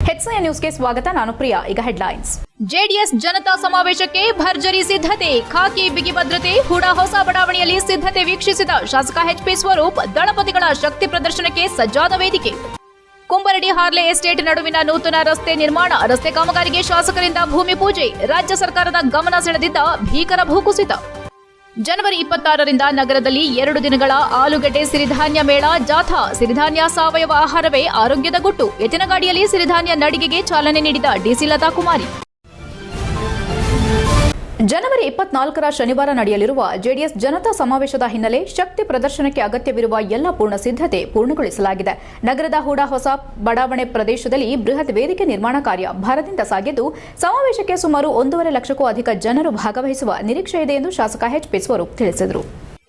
ಹೆಚ್ಐ ನ್ಯೂಸ್ಗೆ ಸ್ವಾಗತ. ನಾನು ಪ್ರಿಯಾ. ಈಗ ಹೆಡ್ಲೈನ್ಸ್. ಜೆಡಿಎಸ್ ಜನತಾ ಸಮಾವೇಶಕ್ಕೆ ಭರ್ಜರಿ ಸಿದ್ಧತೆ, ಖಾಕಿ ಬಿಗಿ ಭದ್ರತೆ, ಹೂಡಾ ಹೊಸ ಬಡಾವಣೆಯಲ್ಲಿ ಸಿದ್ಧತೆ ವೀಕ್ಷಿಸಿದ ಶಾಸಕ ಎಚ್ಪಿ ಸ್ವರೂಪ್. ದಳಪತಿಗಳ ಶಕ್ತಿ ಪ್ರದರ್ಶನಕ್ಕೆ ಸಜ್ಜಾದ ವೇದಿಕೆ. ಕುಂಬರಡಿ ಹಾರ್ಲೆ ಎಸ್ಟೇಟ್ ನಡುವಿನ ನೂತನ ರಸ್ತೆ ನಿರ್ಮಾಣ, ರಸ್ತೆ ಕಾಮಗಾರಿಗೆ ಶಾಸಕರಿಂದ ಭೂಮಿ ಪೂಜೆ. ರಾಜ್ಯ ಸರ್ಕಾರದ ಗಮನ ಸೆಳೆದಿದ್ದ ಭೀಕರ ಭೂಕುಸಿತ. ಜನವರಿ 26ರಿಂದ ನಗರದಲ್ಲಿ 2 ದಿನಗಳ ಆಲೂಗಡ್ಡೆ ಸಿರಿಧಾನ್ಯ ಮೇಳ, ಜಾಥಾ. ಸಿರಿಧಾನ್ಯ ಸಾವಯವ ಆಹಾರವೇ ಆರೋಗ್ಯದ ಗುಟ್ಟು. ಎತ್ತಿನಗಾಡಿಯಲ್ಲಿ ಸಿರಿಧಾನ್ಯ ನಡಿಗೆಗೆ ಚಾಲನೆ ನೀಡಿದ ಡಿಸಿ ಲತಾ ಕುಮಾರಿ. ಜನವರಿ 24ರ ಶನಿವಾರ ನಡೆಯಲಿರುವ ಜೆಡಿಎಸ್ ಜನತಾ ಸಮಾವೇಶದ ಹಿನ್ನೆಲೆ ಶಕ್ತಿ ಪ್ರದರ್ಶನಕ್ಕೆ ಅಗತ್ಯವಿರುವ ಎಲ್ಲ ಪೂರ್ಣ ಸಿದ್ಧತೆ ಪೂರ್ಣಗೊಳಿಸಲಾಗಿದೆ. ನಗರದ ಹೂಡಾ ಹೊಸ ಬಡಾವಣೆ ಪ್ರದೇಶದಲ್ಲಿ ಬೃಹತ್ ವೇದಿಕೆ ನಿರ್ಮಾಣ ಕಾರ್ಯ ಭರದಿಂದ ಸಾಗಿದ್ದು, ಸಮಾವೇಶಕ್ಕೆ ಸುಮಾರು 1.5 ಲಕ್ಷಕ್ಕೂ ಅಧಿಕ ಜನರು ಭಾಗವಹಿಸುವ ನಿರೀಕ್ಷೆ ಇದೆ ಎಂದು ಶಾಸಕ ಎಚ್ಪಿ ಸ್ವರೂಪ್ ತಿಳಿಸಿದರು.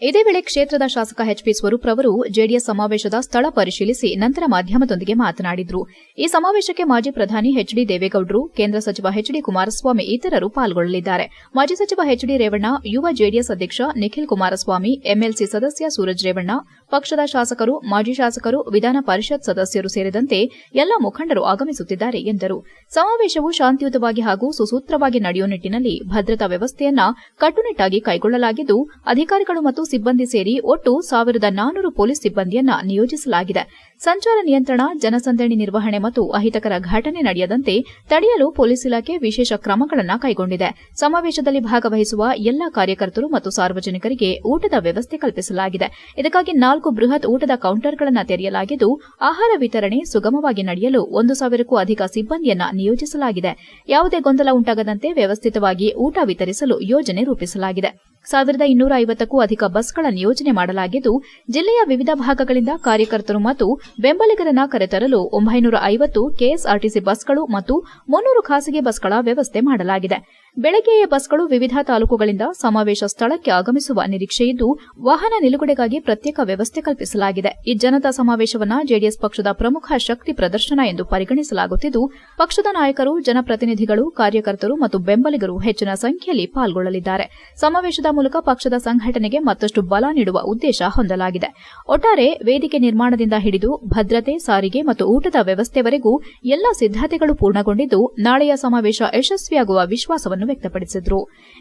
ಇದೇ ವೇಳೆ ಕ್ಷೇತ್ರದ ಶಾಸಕ ಎಚ್ಪಿ ಸ್ವರೂಪ್ ರವರು ಜೆಡಿಎಸ್ ಸಮಾವೇಶದ ಸ್ಥಳ ಪರಿಶೀಲಿಸಿ ನಂತರ ಮಾಧ್ಯಮದೊಂದಿಗೆ ಮಾತನಾಡಿದರು. ಈ ಸಮಾವೇಶಕ್ಕೆ ಮಾಜಿ ಪ್ರಧಾನಿ ಎಚ್ಡಿ ದೇವೇಗೌಡರು, ಕೇಂದ್ರ ಸಚಿವ ಎಚ್ಡಿ ಕುಮಾರಸ್ವಾಮಿ ಇತರರು ಪಾಲ್ಗೊಳ್ಳಲಿದ್ದಾರೆ. ಮಾಜಿ ಸಚಿವ ಎಚ್ಡಿ ರೇವಣ್ಣ, ಯುವ ಜೆಡಿಎಸ್ ಅಧ್ಯಕ್ಷ ನಿಖಿಲ್ ಕುಮಾರಸ್ವಾಮಿ, ಎಂಎಲ್ಸಿ ಸದಸ್ಯ ಸೂರಜ್ ರೇವಣ್ಣ, ಪಕ್ಷದ ಶಾಸಕರು, ಮಾಜಿ ಶಾಸಕರು, ವಿಧಾನ ಪರಿಷತ್ ಸದಸ್ಯರು ಸೇರಿದಂತೆ ಎಲ್ಲ ಮುಖಂಡರು ಆಗಮಿಸುತ್ತಿದ್ದಾರೆ ಎಂದರು. ಸಮಾವೇಶವು ಶಾಂತಿಯುತವಾಗಿ ಹಾಗೂ ಸುಸೂತ್ರವಾಗಿ ನಡೆಯುವ ನಿಟ್ಟಿನಲ್ಲಿ ಭದ್ರತಾ ವ್ಯವಸ್ಥೆಯನ್ನ ಕಟ್ಟುನಿಟ್ಟಾಗಿ ಕೈಗೊಳ್ಳಲಾಗಿದ್ದು, ಅಧಿಕಾರಿಗಳು ಮತ್ತು ಸಿಬ್ಬಂದಿ ಸೇರಿ ಒಟ್ಟು 1400 ಪೊಲೀಸ್ ಸಿಬ್ಬಂದಿಯನ್ನ ನಿಯೋಜಿಸಲಾಗಿದೆ. ಸಂಚಾರ ನಿಯಂತ್ರಣ, ಜನಸಂದಣಿ ನಿರ್ವಹಣೆ ಮತ್ತು ಅಹಿತಕರ ಘಟನೆ ನಡೆಯದಂತೆ ತಡೆಯಲು ಪೊಲೀಸ್ ಇಲಾಖೆ ವಿಶೇಷ ಕ್ರಮಗಳನ್ನು ಕೈಗೊಂಡಿದೆ. ಸಮಾವೇಶದಲ್ಲಿ ಭಾಗವಹಿಸುವ ಎಲ್ಲಾ ಕಾರ್ಯಕರ್ತರು ಮತ್ತು ಸಾರ್ವಜನಿಕರಿಗೆ ಊಟದ ವ್ಯವಸ್ಥೆ ಕಲ್ಪಿಸಲಾಗಿದೆ. ಇದಕ್ಕಾಗಿ 4 ಬೃಹತ್ ಊಟದ ಕೌಂಟರ್ಗಳನ್ನು ತೆರೆಯಲಾಗಿದ್ದು, ಆಹಾರ ವಿತರಣೆ ಸುಗಮವಾಗಿ ನಡೆಯಲು 1,000ಕ್ಕೂ ಅಧಿಕ ಸಿಬ್ಬಂದಿಯನ್ನ ನಿಯೋಜಿಸಲಾಗಿದೆ. ಯಾವುದೇ ಗೊಂದಲ ಉಂಟಾಗದಂತೆ ವ್ಯವಸ್ಥಿತವಾಗಿ ಊಟ ವಿತರಿಸಲು ಯೋಜನೆ ರೂಪಿಸಲಾಗಿದೆ. 1250ಕ್ಕೂ ಅಧಿಕ ಬಸ್ಗಳ ನಿಯೋಜನೆ ಮಾಡಲಾಗಿದ್ದು, ಜಿಲ್ಲೆಯ ವಿವಿಧ ಭಾಗಗಳಿಂದ ಕಾರ್ಯಕರ್ತರು ಮತ್ತು ಬೆಂಬಲಿಗರನ್ನ ಕರೆತರಲು 950 ಕೆಎಸ್ಆರ್ಟಿಸಿ ಬಸ್ಗಳು ಮತ್ತು 300 ಖಾಸಗಿ ಬಸ್ಗಳ ವ್ಯವಸ್ಥೆ ಮಾಡಲಾಗಿದೆ. ಬೆಳಗ್ಗೆಯೇ ಬಸ್ಗಳು ವಿವಿಧ ತಾಲೂಕುಗಳಿಂದ ಸಮಾವೇಶ ಸ್ಥಳಕ್ಕೆ ಆಗಮಿಸುವ ನಿರೀಕ್ಷೆಯಿದ್ದು, ವಾಹನ ನಿಲುಗಡೆಗಾಗಿ ಪ್ರತ್ಯೇಕ ವ್ಯವಸ್ಥೆ ಕಲ್ಪಿಸಲಾಗಿದೆ. ಈ ಜನತಾ ಸಮಾವೇಶವನ್ನು ಜೆಡಿಎಸ್ ಪಕ್ಷದ ಪ್ರಮುಖ ಶಕ್ತಿ ಪ್ರದರ್ಶನ ಎಂದು ಪರಿಗಣಿಸಲಾಗುತ್ತಿದ್ದು, ಪಕ್ಷದ ನಾಯಕರು, ಜನಪ್ರತಿನಿಧಿಗಳು, ಕಾರ್ಯಕರ್ತರು ಮತ್ತು ಬೆಂಬಲಿಗರು ಹೆಚ್ಚಿನ ಸಂಖ್ಯೆಯಲ್ಲಿ ಪಾಲ್ಗೊಳ್ಳಲಿದ್ದಾರೆ. ಸಮಾವೇಶದ ಮೂಲಕ ಪಕ್ಷದ ಸಂಘಟನೆಗೆ ಮತ್ತಷ್ಟು ಬಲ ನೀಡುವ ಉದ್ದೇಶ ಹೊಂದಲಾಗಿದೆ. ಒಟ್ಟಾರೆ ವೇದಿಕೆ ನಿರ್ಮಾಣದಿಂದ ಹಿಡಿದು ಭದ್ರತೆ, ಸಾರಿಗೆ ಮತ್ತು ಊಟದ ವ್ಯವಸ್ಥೆವರೆಗೂ ಎಲ್ಲಾ ಸಿದ್ದತೆಗಳು ಪೂರ್ಣಗೊಂಡಿದ್ದು, ನಾಳೆಯ ಸಮಾವೇಶ ಯಶಸ್ವಿಯಾಗುವ ವಿಶ್ವಾಸವನ್ನು ವ್ಯಕ್ತಪಡಿಸಿದರು.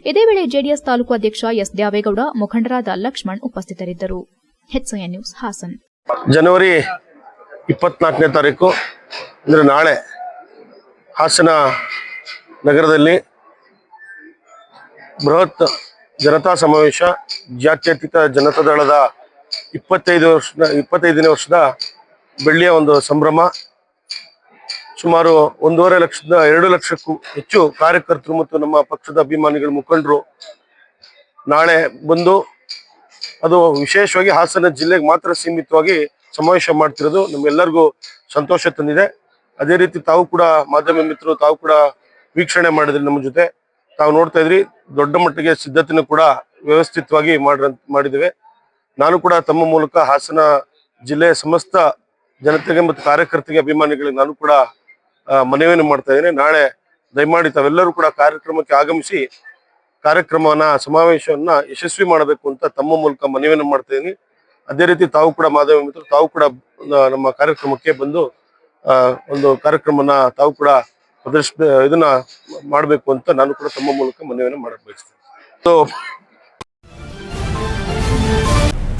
ಇದೇ ವೇಳೆ ಜೆಡಿಎಸ್ ತಾಲೂಕು ಅಧ್ಯಕ್ಷ ಎಸ್ ದ್ಯಾವೇಗೌಡ, ಮುಖಂಡರಾದ ಲಕ್ಷ್ಮಣ್ ಉಪಸ್ಥಿತರಿದ್ದರು. ಹೆಚ್ಐ ನ್ಯೂಸ್, ಹಾಸನ್. ಜನವರಿ 24ನೇ ತಾರೀಕು ಅಂದರೆ ನಾಳೆ ಹಾಸನ ನಗರದಲ್ಲಿ ಬೃಹತ್ ಜನತಾ ಸಮಾವೇಶ, ಜಾತ್ಯತೀತ ಜನತಾದಳದ 25ನೇ ವರ್ಷದ ಬೆಳ್ಳಿಯ ಒಂದು ಸಂಭ್ರಮ. ಸುಮಾರು 1.5 ಲಕ್ಷದ 2 ಲಕ್ಷಕ್ಕೂ ಹೆಚ್ಚು ಕಾರ್ಯಕರ್ತರು ಮತ್ತು ನಮ್ಮ ಪಕ್ಷದ ಅಭಿಮಾನಿಗಳ ಮುಖಂಡರು ನಾಳೆ ಬಂದು, ಅದು ವಿಶೇಷವಾಗಿ ಹಾಸನ ಜಿಲ್ಲೆಗೆ ಮಾತ್ರ ಸೀಮಿತವಾಗಿ ಸಮಾವೇಶ ಮಾಡ್ತಿರೋದು ನಮ್ಗೆಲ್ಲರಿಗೂ ಸಂತೋಷ ತಂದಿದೆ. ಅದೇ ರೀತಿ ತಾವು ಕೂಡ ಮಾಧ್ಯಮ ಮಿತ್ರರು ತಾವು ಕೂಡ ವೀಕ್ಷಣೆ ಮಾಡಿದ್ರಿ, ನಮ್ಮ ಜೊತೆ ತಾವು ನೋಡ್ತಾ ಇದ್ರಿ. ದೊಡ್ಡ ಮಟ್ಟಿಗೆ ಸಿದ್ಧತೆಯನ್ನು ಕೂಡ ವ್ಯವಸ್ಥಿತವಾಗಿ ಮಾಡಿದ್ದೇವೆ. ನಾನು ಕೂಡ ತಮ್ಮ ಮೂಲಕ ಹಾಸನ ಜಿಲ್ಲೆಯ ಸಮಸ್ತ ಜನತೆಗೆ ಮತ್ತು ಕಾರ್ಯಕರ್ತರಿಗೆ, ಅಭಿಮಾನಿಗಳಿಗೆ ನಾನು ಕೂಡ ಮನವಿಯನ್ನು ಮಾಡ್ತಾ ಇದ್ದೇನೆ. ನಾಳೆ ದಯಮಾಡಿ ತಾವೆಲ್ಲರೂ ಕೂಡ ಕಾರ್ಯಕ್ರಮಕ್ಕೆ ಆಗಮಿಸಿ ಸಮಾವೇಶವನ್ನ ಯಶಸ್ವಿ ಮಾಡಬೇಕು ಅಂತ ತಮ್ಮ ಮೂಲಕ ಮನವಿಯನ್ನು ಮಾಡ್ತಾ ಇದ್ದೀನಿ. ಅದೇ ರೀತಿ ತಾವು ಕೂಡ ಮಾಧ್ಯಮ ಮಿತ್ರರು ತಾವು ಕೂಡ ನಮ್ಮ ಕಾರ್ಯಕ್ರಮಕ್ಕೆ ಬಂದು ಒಂದು ಕಾರ್ಯಕ್ರಮನ ತಾವು ಕೂಡ ಇದನ್ನ ಮಾಡಬೇಕು ಅಂತ ನಾನು ಕೂಡ ತಮ್ಮ ಮೂಲಕ ಮನವಿಯನ್ನು ಮಾಡಕ್ ಬಯಸ್ತೇನೆ.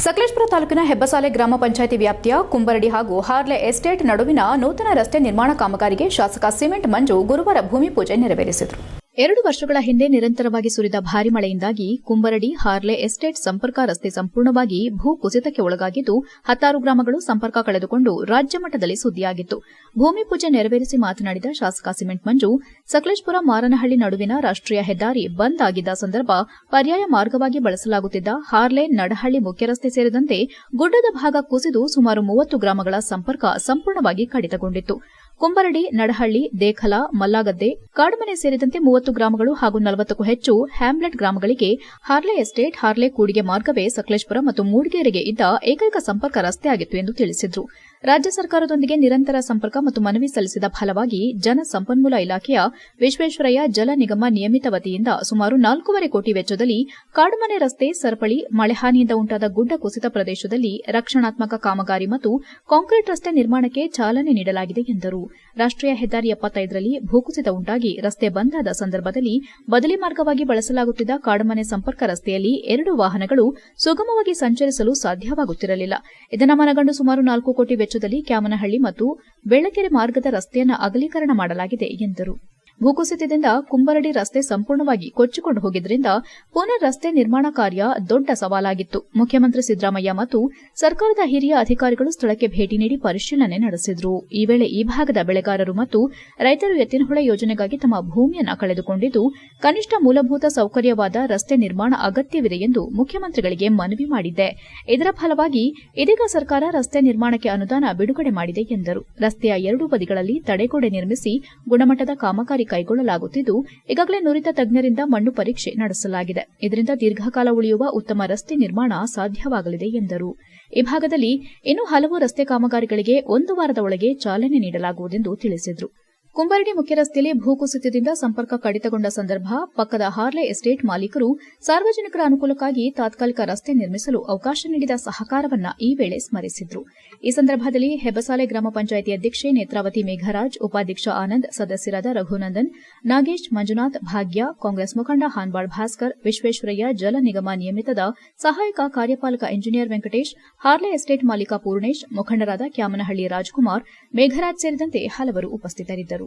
ಸಕಲೇಶಪುರ ತಾಲೂಕಿನ ಹೆಬ್ಬಸಾಲೆ ಗ್ರಾಮ ಪಂಚಾಯಿತಿ ವ್ಯಾಪ್ತಿಯ ಕುಂಬರಡಿ ಹಾಗೂ ಹಾರ್ಲೆ ಎಸ್ಟೇಟ್ ನಡುವಿನ ನೂತನ ರಸ್ತೆ ನಿರ್ಮಾಣ ಕಾಮಗಾರಿಗೆ ಶಾಸಕ ಸಿಮೆಂಟ್ ಮಂಜು ಗುರುವಾರ ಭೂಮಿ ಪೂಜೆ ನೆರವೇರಿಸಿದರು. 2 ವರ್ಷಗಳ ಹಿಂದೆ ನಿರಂತರವಾಗಿ ಸುರಿದ ಭಾರಿ ಮಳೆಯಿಂದಾಗಿ ಕುಂಬರಡಿ ಹಾರ್ಲೆ ಎಸ್ಟೇಟ್ ಸಂಪರ್ಕ ರಸ್ತೆ ಸಂಪೂರ್ಣವಾಗಿ ಭೂ ಕುಸಿತಕ್ಕೆ ಒಳಗಾಗಿದ್ದು, 10 ಗ್ರಾಮಗಳು ಸಂಪರ್ಕ ಕಳೆದುಕೊಂಡು ರಾಜ್ಯ ಮಟ್ಟದಲ್ಲಿ ಸುದ್ದಿಯಾಗಿತ್ತು. ಭೂಮಿ ಪೂಜೆ ನೆರವೇರಿಸಿ ಮಾತನಾಡಿದ ಶಾಸಕ ಸಿಮೆಂಟ್ ಮಂಜು, ಸಕಲೇಶಪುರ ಮಾರನಹಳ್ಳಿ ನಡುವಿನ ರಾಷ್ಟ್ರೀಯ ಹೆದ್ದಾರಿ ಬಂದ್ ಆಗಿದ್ದ ಸಂದರ್ಭ ಪರ್ಯಾಯ ಮಾರ್ಗವಾಗಿ ಬಳಸಲಾಗುತ್ತಿದ್ದ ಹಾರ್ಲೆ ನಡಹಳ್ಳಿ ಮುಖ್ಯ ರಸ್ತೆ ಸೇರಿದಂತೆ ಗುಡ್ಡದ ಭಾಗ ಕುಸಿದು ಸುಮಾರು 30 ಗ್ರಾಮಗಳ ಸಂಪರ್ಕ ಸಂಪೂರ್ಣವಾಗಿ ಕಡಿತಗೊಂಡಿತ್ತು. ಕುಂಬರಡಿ, ನಡಹಳ್ಳಿ, ದೇಖಲ, ಮಲ್ಲಾಗದ್ದೆ, ಕಾಡುಮನೆ ಸೇರಿದಂತೆ 30 ಗ್ರಾಮಗಳು ಹಾಗೂ 40ಕ್ಕೂ ಹೆಚ್ಚು ಹ್ಯಾಮ್ಲೆಟ್ ಗ್ರಾಮಗಳಿಗೆ ಹಾರ್ಲೆ ಎಸ್ಟೇಟ್, ಹಾರ್ಲೆ ಕೂಡಿಗೆ ಮಾರ್ಗವೇ ಸಕಲೇಶಪುರ ಮತ್ತು ಮೂಡಿಗೆರೆಗೆ ಇದ್ದ ಏಕೈಕ ಸಂಪರ್ಕ ರಸ್ತೆಯಾಗಿತ್ತು ಎಂದು ತಿಳಿಸಿದರು. ರಾಜ್ಯ ಸರ್ಕಾರದೊಂದಿಗೆ ನಿರಂತರ ಸಂಪರ್ಕ ಮತ್ತು ಮನವಿ ಸಲ್ಲಿಸಿದ ಫಲವಾಗಿ ಜಲಸಂಪನ್ಮೂಲ ಇಲಾಖೆಯ ವಿಶ್ವೇಶ್ವರಯ್ಯ ಜಲ ನಿಗಮ ನಿಯಮಿತ ವತಿಯಿಂದ ಸುಮಾರು 4.5 ಕೋಟಿ ವೆಚ್ಚದಲ್ಲಿ ಕಾಡುಮನೆ ರಸ್ತೆ ಸರಪಳಿ ಮಳೆ ಹಾನಿಯಿಂದ ಉಂಟಾದ ಗುಡ್ಡ ಕುಸಿತ ಪ್ರದೇಶದಲ್ಲಿ ರಕ್ಷಣಾತ್ಮಕ ಕಾಮಗಾರಿ ಮತ್ತು ಕಾಂಕ್ರೀಟ್ ರಸ್ತೆ ನಿರ್ಮಾಣಕ್ಕೆ ಚಾಲನೆ ನೀಡಲಾಗಿದೆ ಎಂದರು. ರಾಷ್ಟ್ರೀಯ ಹೆದ್ದಾರಿ 75ರಲ್ಲಿ ಭೂಕುಸಿತ ಉಂಟಾಗಿ ರಸ್ತೆ ಬಂದಾದ ಸಂದರ್ಭದಲ್ಲಿ ಬದಲಿ ಮಾರ್ಗವಾಗಿ ಬಳಸಲಾಗುತ್ತಿದ್ದ ಕಾಡುಮನೆ ಸಂಪರ್ಕ ರಸ್ತೆಯಲ್ಲಿ 2 ವಾಹನಗಳು ಸುಗಮವಾಗಿ ಸಂಚರಿಸಲು ಸಾಧ್ಯವಾಗುತ್ತಿರಲಿಲ್ಲ. ಇದನ್ನು ಮನಗಂಡು ಸುಮಾರು 4 ಕೋಟಿ ವೆಚ್ಚದಲ್ಲಿ ಕ್ಯಾಮನಹಳ್ಳಿ ಮತ್ತು ಬೆಳ್ಳಕೆರೆ ಮಾರ್ಗದ ರಸ್ತೆಯನ್ನು ಅಗಲೀಕರಣ ಮಾಡಲಾಗಿದೆ ಎಂದರು. ಭೂಕುಸಿತದಿಂದ ಕುಂಬರಡಿ ರಸ್ತೆ ಸಂಪೂರ್ಣವಾಗಿ ಕೊಚ್ಚಿಕೊಂಡು ಹೋಗಿದ್ದರಿಂದ ಪುನರ್ ರಸ್ತೆ ನಿರ್ಮಾಣ ಕಾರ್ಯ ದೊಡ್ಡ ಸವಾಲಾಗಿತ್ತು. ಮುಖ್ಯಮಂತ್ರಿ ಸಿದ್ದರಾಮಯ್ಯ ಮತ್ತು ಸರ್ಕಾರದ ಹಿರಿಯ ಅಧಿಕಾರಿಗಳು ಸ್ಥಳಕ್ಕೆ ಭೇಟಿ ನೀಡಿ ಪರಿಶೀಲನೆ ನಡೆಸಿದರು. ಈ ವೇಳೆ ಈ ಭಾಗದ ಬೆಳೆಗಾರರು ಮತ್ತು ರೈತರು ಎತ್ತಿನಹೊಳೆ ಯೋಜನೆಗಾಗಿ ತಮ್ಮ ಭೂಮಿಯನ್ನು ಕಳೆದುಕೊಂಡಿದ್ದು ಕನಿಷ್ಠ ಮೂಲಭೂತ ಸೌಕರ್ಯವಾದ ರಸ್ತೆ ನಿರ್ಮಾಣ ಅಗತ್ಯವಿದೆ ಎಂದು ಮುಖ್ಯಮಂತ್ರಿಗಳಿಗೆ ಮನವಿ ಮಾಡಿದ್ದೆ. ಇದರ ಫಲವಾಗಿ ಇದೀಗ ಸರ್ಕಾರ ರಸ್ತೆ ನಿರ್ಮಾಣಕ್ಕೆ ಅನುದಾನ ಬಿಡುಗಡೆ ಮಾಡಿದೆ ಎಂದರು. ರಸ್ತೆಯ 2 ಬದಿಗಳಲ್ಲಿ ತಡೆಗೋಡೆ ನಿರ್ಮಿಸಿ ಗುಣಮಟ್ಟದ ಕಾಮಗಾರಿ ಕೈಗೊಳ್ಳಲಾಗುತ್ತಿದ್ದು ಈಗಾಗಲೇ ನುರಿತ ತಜ್ಞರಿಂದ ಮಣ್ಣು ಪರೀಕ್ಷೆ ನಡೆಸಲಾಗಿದೆ. ಇದರಿಂದ ದೀರ್ಘಕಾಲ ಉಳಿಯುವ ಉತ್ತಮ ರಸ್ತೆ ನಿರ್ಮಾಣ ಸಾಧ್ಯವಾಗಲಿದೆ ಎಂದರು. ಈ ಭಾಗದಲ್ಲಿ ಇನ್ನೂ ಹಲವು ರಸ್ತೆ ಕಾಮಗಾರಿಗಳಿಗೆ 1 ವಾರದ ಒಳಗೆ ಚಾಲನೆ ನೀಡಲಾಗುವುದೆಂದು ತಿಳಿಸಿದರು. ಕುಂಬರಡಿ ಮುಖ್ಯ ರಸ್ತೆಯಲ್ಲಿ ಭೂಕುಸಿತದಿಂದ ಸಂಪರ್ಕ ಕಡಿತಗೊಂಡ ಸಂದರ್ಭ ಪಕ್ಕದ ಹಾರ್ಲೆ ಎಸ್ಟೇಟ್ ಮಾಲೀಕರು ಸಾರ್ವಜನಿಕರ ಅನುಕೂಲಕ್ಕಾಗಿ ತಾತ್ಕಾಲಿಕ ರಸ್ತೆ ನಿರ್ಮಿಸಲು ಅವಕಾಶ ನೀಡಿದ ಸಹಕಾರವನ್ನು ಈ ವೇಳೆ ಸ್ಮರಿಸಿದರು. ಈ ಸಂದರ್ಭದಲ್ಲಿ ಹೆಬ್ಬಸಾಲೆ ಗ್ರಾಮ ಪಂಚಾಯಿತಿ ಅಧ್ಯಕ್ಷೆ ನೇತ್ರಾವತಿ ಮೇಘರಾಜ್, ಉಪಾಧ್ಯಕ್ಷ ಆನಂದ್, ಸದಸ್ಯರಾದ ರಘುನಂದನ್, ನಾಗೇಶ್, ಮಂಜುನಾಥ್, ಭಾಗ್ಯ, ಕಾಂಗ್ರೆಸ್ ಮುಖಂಡ ಹಾನ್ಬಾಳ್ ಭಾಸ್ಕರ್, ವಿಶ್ವೇಶ್ವರಯ್ಯ ಜಲ ನಿಗಮ ನಿಯಮಿತದ ಸಹಾಯಕ ಕಾರ್ಯಪಾಲಕ ಇಂಜಿನಿಯರ್ ವೆಂಕಟೇಶ್, ಹಾರ್ಲೆ ಎಸ್ಟೇಟ್ ಮಾಲೀಕ ಪೂರ್ಣೇಶ್, ಮುಖಂಡರಾದ ಕ್ಯಾಮನಹಳ್ಳಿ ರಾಜ್ಕುಮಾರ್, ಮೇಘರಾಜ್ ಸೇರಿದಂತೆ ಹಲವರು ಉಪಸ್ಥಿತರಿದ್ದರು.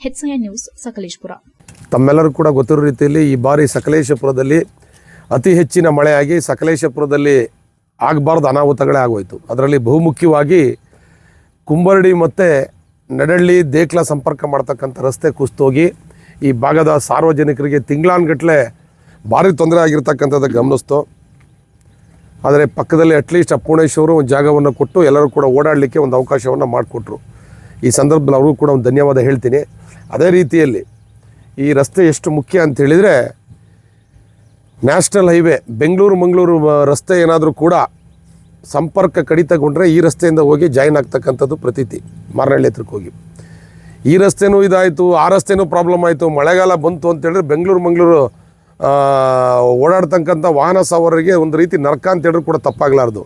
HCI news, Sakleshpur. ತಮ್ಮೆಲ್ಲರೂ ಕೂಡ ಗೊತ್ತಿರೋ ರೀತಿಯಲ್ಲಿ ಈ ಬಾರಿ ಸಕಲೇಶಪುರದಲ್ಲಿ ಅತಿ ಹೆಚ್ಚಿನ ಮಳೆಯಾಗಿ ಸಕಲೇಶಪುರದಲ್ಲಿ ಆಗಬಾರ್ದು ಅನಾಹುತಗಳೇ ಆಗೋಯಿತು. ಅದರಲ್ಲಿ ಬಹುಮುಖ್ಯವಾಗಿ ಕುಂಬರಡಿ ಮತ್ತು ನಡಳ್ಳಿ ದೇಕ್ಲ ಸಂಪರ್ಕ ಮಾಡ್ತಕ್ಕಂಥ ರಸ್ತೆ ಕುಸಿತೋಗಿ ಈ ಭಾಗದ ಸಾರ್ವಜನಿಕರಿಗೆ ತಿಂಗಳಾನ್ಗಟ್ಟಲೆ ಭಾರಿ ತೊಂದರೆ ಆಗಿರ್ತಕ್ಕಂಥದ್ದು ಗಮನಿಸ್ತು. ಆದರೆ ಪಕ್ಕದಲ್ಲಿ ಅಟ್ಲೀಸ್ಟ್ ಅಪ್ಪುಣೇಶ್ವರು ಒಂದು ಜಾಗವನ್ನು ಕೊಟ್ಟು ಎಲ್ಲರೂ ಕೂಡ ಓಡಾಡಲಿಕ್ಕೆ ಒಂದು ಅವಕಾಶವನ್ನು ಮಾಡಿಕೊಟ್ರು. ಈ ಸಂದರ್ಭದಲ್ಲಿ ಅವ್ರಿಗೂ ಕೂಡ ಒಂದು ಧನ್ಯವಾದ ಹೇಳ್ತೀನಿ. ಅದೇ ರೀತಿಯಲ್ಲಿ ಈ ರಸ್ತೆ ಎಷ್ಟು ಮುಖ್ಯ ಅಂತ ಹೇಳಿದರೆ, ನ್ಯಾಷನಲ್ ಹೈವೇ ಬೆಂಗಳೂರು-ಮಂಗಳೂರು ರಸ್ತೆ ಏನಾದರೂ ಕೂಡ ಸಂಪರ್ಕ ಕಡಿತಗೊಂಡ್ರೆ ಈ ರಸ್ತೆಯಿಂದ ಹೋಗಿ ಜಾಯಿನ್ ಆಗ್ತಕ್ಕಂಥದ್ದು ಪ್ರತೀತಿ. ಮಾರನಹಳ್ಳಿ ಹತ್ರಕ್ಕೆ ಹೋಗಿ ಈ ರಸ್ತೆನೂ ಇದಾಯಿತು, ಆ ರಸ್ತೆನೂ ಪ್ರಾಬ್ಲಮ್ ಆಯಿತು. ಮಳೆಗಾಲ ಬಂತು ಅಂತೇಳಿದ್ರೆ ಬೆಂಗಳೂರು-ಮಂಗಳೂರು ಓಡಾಡ್ತಕ್ಕಂಥ ವಾಹನ ಸವಾರರಿಗೆ ಒಂದು ರೀತಿ ನರಕ ಅಂತೇಳಿದ್ರು ಕೂಡ ತಪ್ಪಾಗಲಾರ್ದು.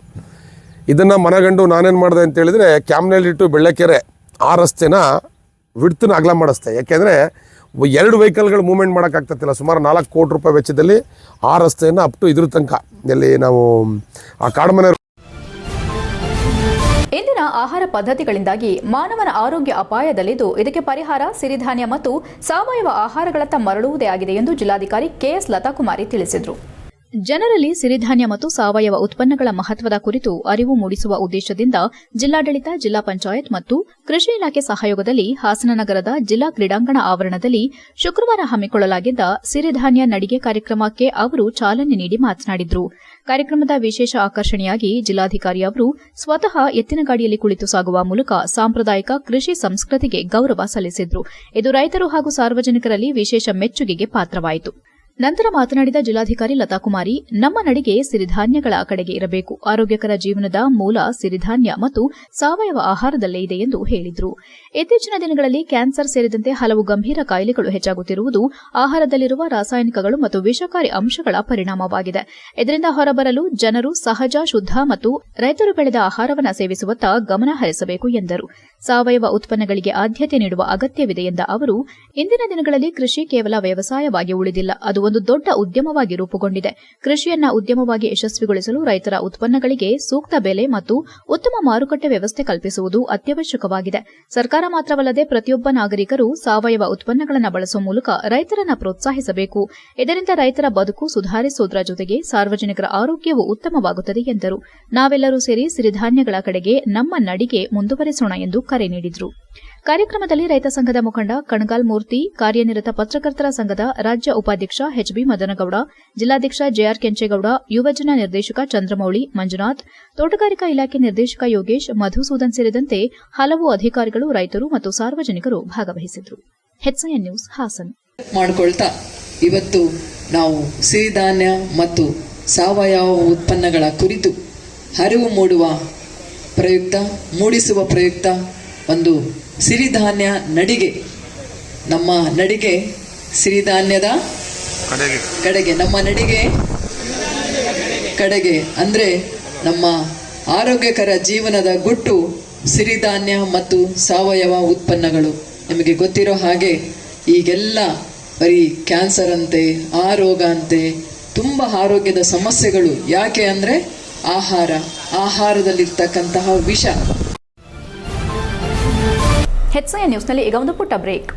ಇದನ್ನು ಮನಗಂಡು ನಾನೇನು ಮಾಡಿದೆ ಅಂತೇಳಿದರೆ ಕ್ಯಾಮ್ನಹಳ್ಳಿ ಟು ಬೆಳ್ಳಕೆರೆ ಆ ರಸ್ತೆನ ವಿಡ್ತನ್ನ ಅಗಲ ಮಾಡಿಸ್ತೆ. ಯಾಕೆಂದರೆ 2 ವೆಹಿಕಲ್ಗಳು ಮೂವ್ಮೆಂಟ್ ಮಾಡೋಕ್ಕಾಗ್ತಿಲ್ಲ. ಸುಮಾರು 4 ಕೋಟಿ ರೂಪಾಯಿ ವೆಚ್ಚದಲ್ಲಿ ಆ ರಸ್ತೆಯನ್ನು ಅಪ್ ಟು ಇದ್ರ ತನಕ ಎಲ್ಲಿ ನಾವು ಆ ಕಾಡುಮನೆ. ಇಂದಿನ ಆಹಾರ ಪದ್ಧತಿಗಳಿಂದಾಗಿ ಮಾನವನ ಆರೋಗ್ಯ ಅಪಾಯದಲ್ಲಿದ್ದು ಇದಕ್ಕೆ ಪರಿಹಾರ ಸಿರಿಧಾನ್ಯ ಮತ್ತು ಸಾವಯವ ಆಹಾರಗಳತ್ತ ಮರಳುವುದೇ ಆಗಿದೆ ಎಂದು ಜಿಲ್ಲಾಧಿಕಾರಿ ಕೆಎಸ್ ಲತಾಕುಮಾರಿ ತಿಳಿಸಿದರು. ಜನರಲ್ಲಿ ಸಿರಿಧಾನ್ಯ ಮತ್ತು ಸಾವಯವ ಉತ್ಪನ್ನಗಳ ಮಹತ್ವದ ಕುರಿತು ಅರಿವು ಮೂಡಿಸುವ ಉದ್ದೇಶದಿಂದ ಜಿಲ್ಲಾಡಳಿತ, ಜಿಲ್ಲಾ ಪಂಚಾಯತ್ ಮತ್ತು ಕೃಷಿ ಇಲಾಖೆ ಸಹಯೋಗದಲ್ಲಿ ಹಾಸನ ನಗರದ ಜಿಲ್ಲಾ ಕ್ರೀಡಾಂಗಣ ಆವರಣದಲ್ಲಿ ಶುಕ್ರವಾರ ಹಮ್ಮಿಕೊಳ್ಳಲಾಗಿದ್ದ ಸಿರಿಧಾನ್ಯ ನಡಿಗೆ ಕಾರ್ಯಕ್ರಮಕ್ಕೆ ಅವರು ಚಾಲನೆ ನೀಡಿ ಮಾತನಾಡಿದರು. ಕಾರ್ಯಕ್ರಮದ ವಿಶೇಷ ಆಕರ್ಷಣೆಯಾಗಿ ಜಿಲ್ಲಾಧಿಕಾರಿ ಅವರು ಸ್ವತಃ ಎತ್ತಿನ ಗಾಡಿಯಲ್ಲಿ ಕುಳಿತು ಸಾಗುವ ಮೂಲಕ ಸಾಂಪ್ರದಾಯಿಕ ಕೃಷಿ ಸಂಸ್ಕೃತಿಗೆ ಗೌರವ ಸಲ್ಲಿಸಿದರು. ಇದು ರೈತರು ಹಾಗೂ ಸಾರ್ವಜನಿಕರಲ್ಲಿ ವಿಶೇಷ ಮೆಚ್ಚುಗೆಗೆ ಪಾತ್ರವಾಯಿತು. ನಂತರ ಮಾತನಾಡಿದ ಜಿಲ್ಲಾಧಿಕಾರಿ ಲತಾಕುಮಾರಿ, ನಮ್ಮ ನಡಿಗೆ ಸಿರಿಧಾನ್ಯಗಳ ಕಡೆಗೆ ಇರಬೇಕು. ಆರೋಗ್ಯಕರ ಜೀವನದ ಮೂಲ ಸಿರಿಧಾನ್ಯ ಮತ್ತು ಸಾವಯವ ಆಹಾರದಲ್ಲೇ ಇದೆ ಎಂದು ಹೇಳಿದರು. ಇತ್ತೀಚಿನ ದಿನಗಳಲ್ಲಿ ಕ್ಯಾನ್ಸರ್ ಸೇರಿದಂತೆ ಹಲವು ಗಂಭೀರ ಕಾಯಿಲೆಗಳು ಹೆಚ್ಚಾಗುತ್ತಿರುವುದು ಆಹಾರದಲ್ಲಿರುವ ರಾಸಾಯನಿಕಗಳು ಮತ್ತು ವಿಷಕಾರಿ ಅಂಶಗಳ ಪರಿಣಾಮವಾಗಿದೆ. ಇದರಿಂದ ಹೊರಬರಲು ಜನರು ಸಹಜ, ಶುದ್ಧ ಮತ್ತು ರೈತರು ಬೆಳೆದ ಆಹಾರವನ್ನು ಸೇವಿಸುವತ್ತ ಗಮನ ಹರಿಸಬೇಕು ಎಂದರು. ಸಾವಯವ ಉತ್ಪನ್ನಗಳಿಗೆ ಆದ್ಯತೆ ನೀಡುವ ಅಗತ್ಯವಿದೆ ಎಂದ ಅವರು, ಇಂದಿನ ದಿನಗಳಲ್ಲಿ ಕೃಷಿ ಕೇವಲ ವ್ಯವಸಾಯವಾಗಿ ಉಳಿದಿಲ್ಲ, ಅದು ಒಂದು ದೊಡ್ಡ ಉದ್ಯಮವಾಗಿ ರೂಪುಗೊಂಡಿದೆ. ಕೃಷಿಯನ್ನ ಉದ್ಯಮವಾಗಿ ಯಶಸ್ವಿಗೊಳಿಸಲು ರೈತರ ಉತ್ಪನ್ನಗಳಿಗೆ ಸೂಕ್ತ ಬೆಲೆ ಮತ್ತು ಉತ್ತಮ ಮಾರುಕಟ್ಟೆ ವ್ಯವಸ್ಥೆ ಕಲ್ಪಿಸುವುದು ಅತ್ಯವಶ್ಯಕವಾಗಿದೆ. ಸರ್ಕಾರ ಮಾತ್ರವಲ್ಲದೆ ಪ್ರತಿಯೊಬ್ಬ ನಾಗರಿಕರು ಸಾವಯವ ಉತ್ಪನ್ನಗಳನ್ನು ಬಳಸುವ ಮೂಲಕ ರೈತರನ್ನು ಪ್ರೋತ್ಸಾಹಿಸಬೇಕು. ಇದರಿಂದ ರೈತರ ಬದುಕು ಸುಧಾರಿಸುವುದರ ಜೊತೆಗೆ ಸಾರ್ವಜನಿಕರ ಆರೋಗ್ಯವೂ ಉತ್ತಮವಾಗುತ್ತದೆ ಎಂದರು. ನಾವೆಲ್ಲರೂ ಸೇರಿ ಸಿರಿಧಾನ್ಯಗಳ ಕಡೆಗೆ ನಮ್ಮ ನಡಿಗೆ ಮುಂದುವರೆಸೋಣ ಎಂದು ಕರೆ ನೀಡಿದರು. ಕಾರ್ಯಕ್ರಮದಲ್ಲಿ ರೈತ ಸಂಘದ ಮುಖಂಡ ಕಣಗಾಲ್ ಮೂರ್ತಿ, ಕಾರ್ಯನಿರತ ಪತ್ರಕರ್ತರ ಸಂಘದ ರಾಜ್ಯ ಉಪಾಧ್ಯಕ್ಷ ಎಚ್ಬಿ ಮದನಗೌಡ, ಜಿಲ್ಲಾಧ್ಯಕ್ಷ ಜೆಆರ್ ಕೆಂಚೇಗೌಡ, ಯುವಜನ ನಿರ್ದೇಶಕ ಚಂದ್ರಮೌಳಿ, ಮಂಜುನಾಥ್, ತೋಟಗಾರಿಕಾ ಇಲಾಖೆ ನಿರ್ದೇಶಕ ಯೋಗೇಶ್, ಮಧುಸೂದನ್ ಸೇರಿದಂತೆ ಹಲವು ಅಧಿಕಾರಿಗಳು, ರೈತರು ಮತ್ತು ಸಾರ್ವಜನಿಕರು ಭಾಗವಹಿಸಿದರು. HCI news, Hassan. ಮಾಡಿಕೊಳ್ತಾ ಇವತ್ತು ನಾವು ಸಿರಿಧಾನ್ಯ ಮತ್ತು ಸಾವಯವ ಉತ್ಪನ್ನಗಳ ಕುರಿತು ಅರಿವು ಮೂಡುವ ಪ್ರಯುಕ್ತ, ಮೂಡಿಸುವ ಪ್ರಯುಕ್ತ ಒಂದು ಸಿರಿಧಾನ್ಯ ನಡಿಗೆ, ನಮ್ಮ ನಡಿಗೆ ಸಿರಿಧಾನ್ಯದ ಕಡೆಗೆ, ನಮ್ಮ ನಡಿಗೆ ಕಡೆಗೆ ಅಂದರೆ ನಮ್ಮ ಆರೋಗ್ಯಕರ ಜೀವನದ ಗುಟ್ಟು ಸಿರಿಧಾನ್ಯ ಮತ್ತು ಸಾವಯವ ಉತ್ಪನ್ನಗಳು. ನಿಮಗೆ ಗೊತ್ತಿರೋ ಹಾಗೆ ಈಗೆಲ್ಲ ಬರೀ ಕ್ಯಾನ್ಸರ್ ಅಂತೆ, ಆ ರೋಗ ಅಂತೆ, ತುಂಬ ಆರೋಗ್ಯದ ಸಮಸ್ಯೆಗಳು. ಯಾಕೆ ಅಂದರೆ ಆಹಾರದಲ್ಲಿರ್ತಕ್ಕಂತಹ ವಿಷ. HCN ನ್ಯೂಸ್ನಲ್ಲಿ ಈಗ ಒಂದು ಪುಟ್ಟ ಬ್ರೇಕ್.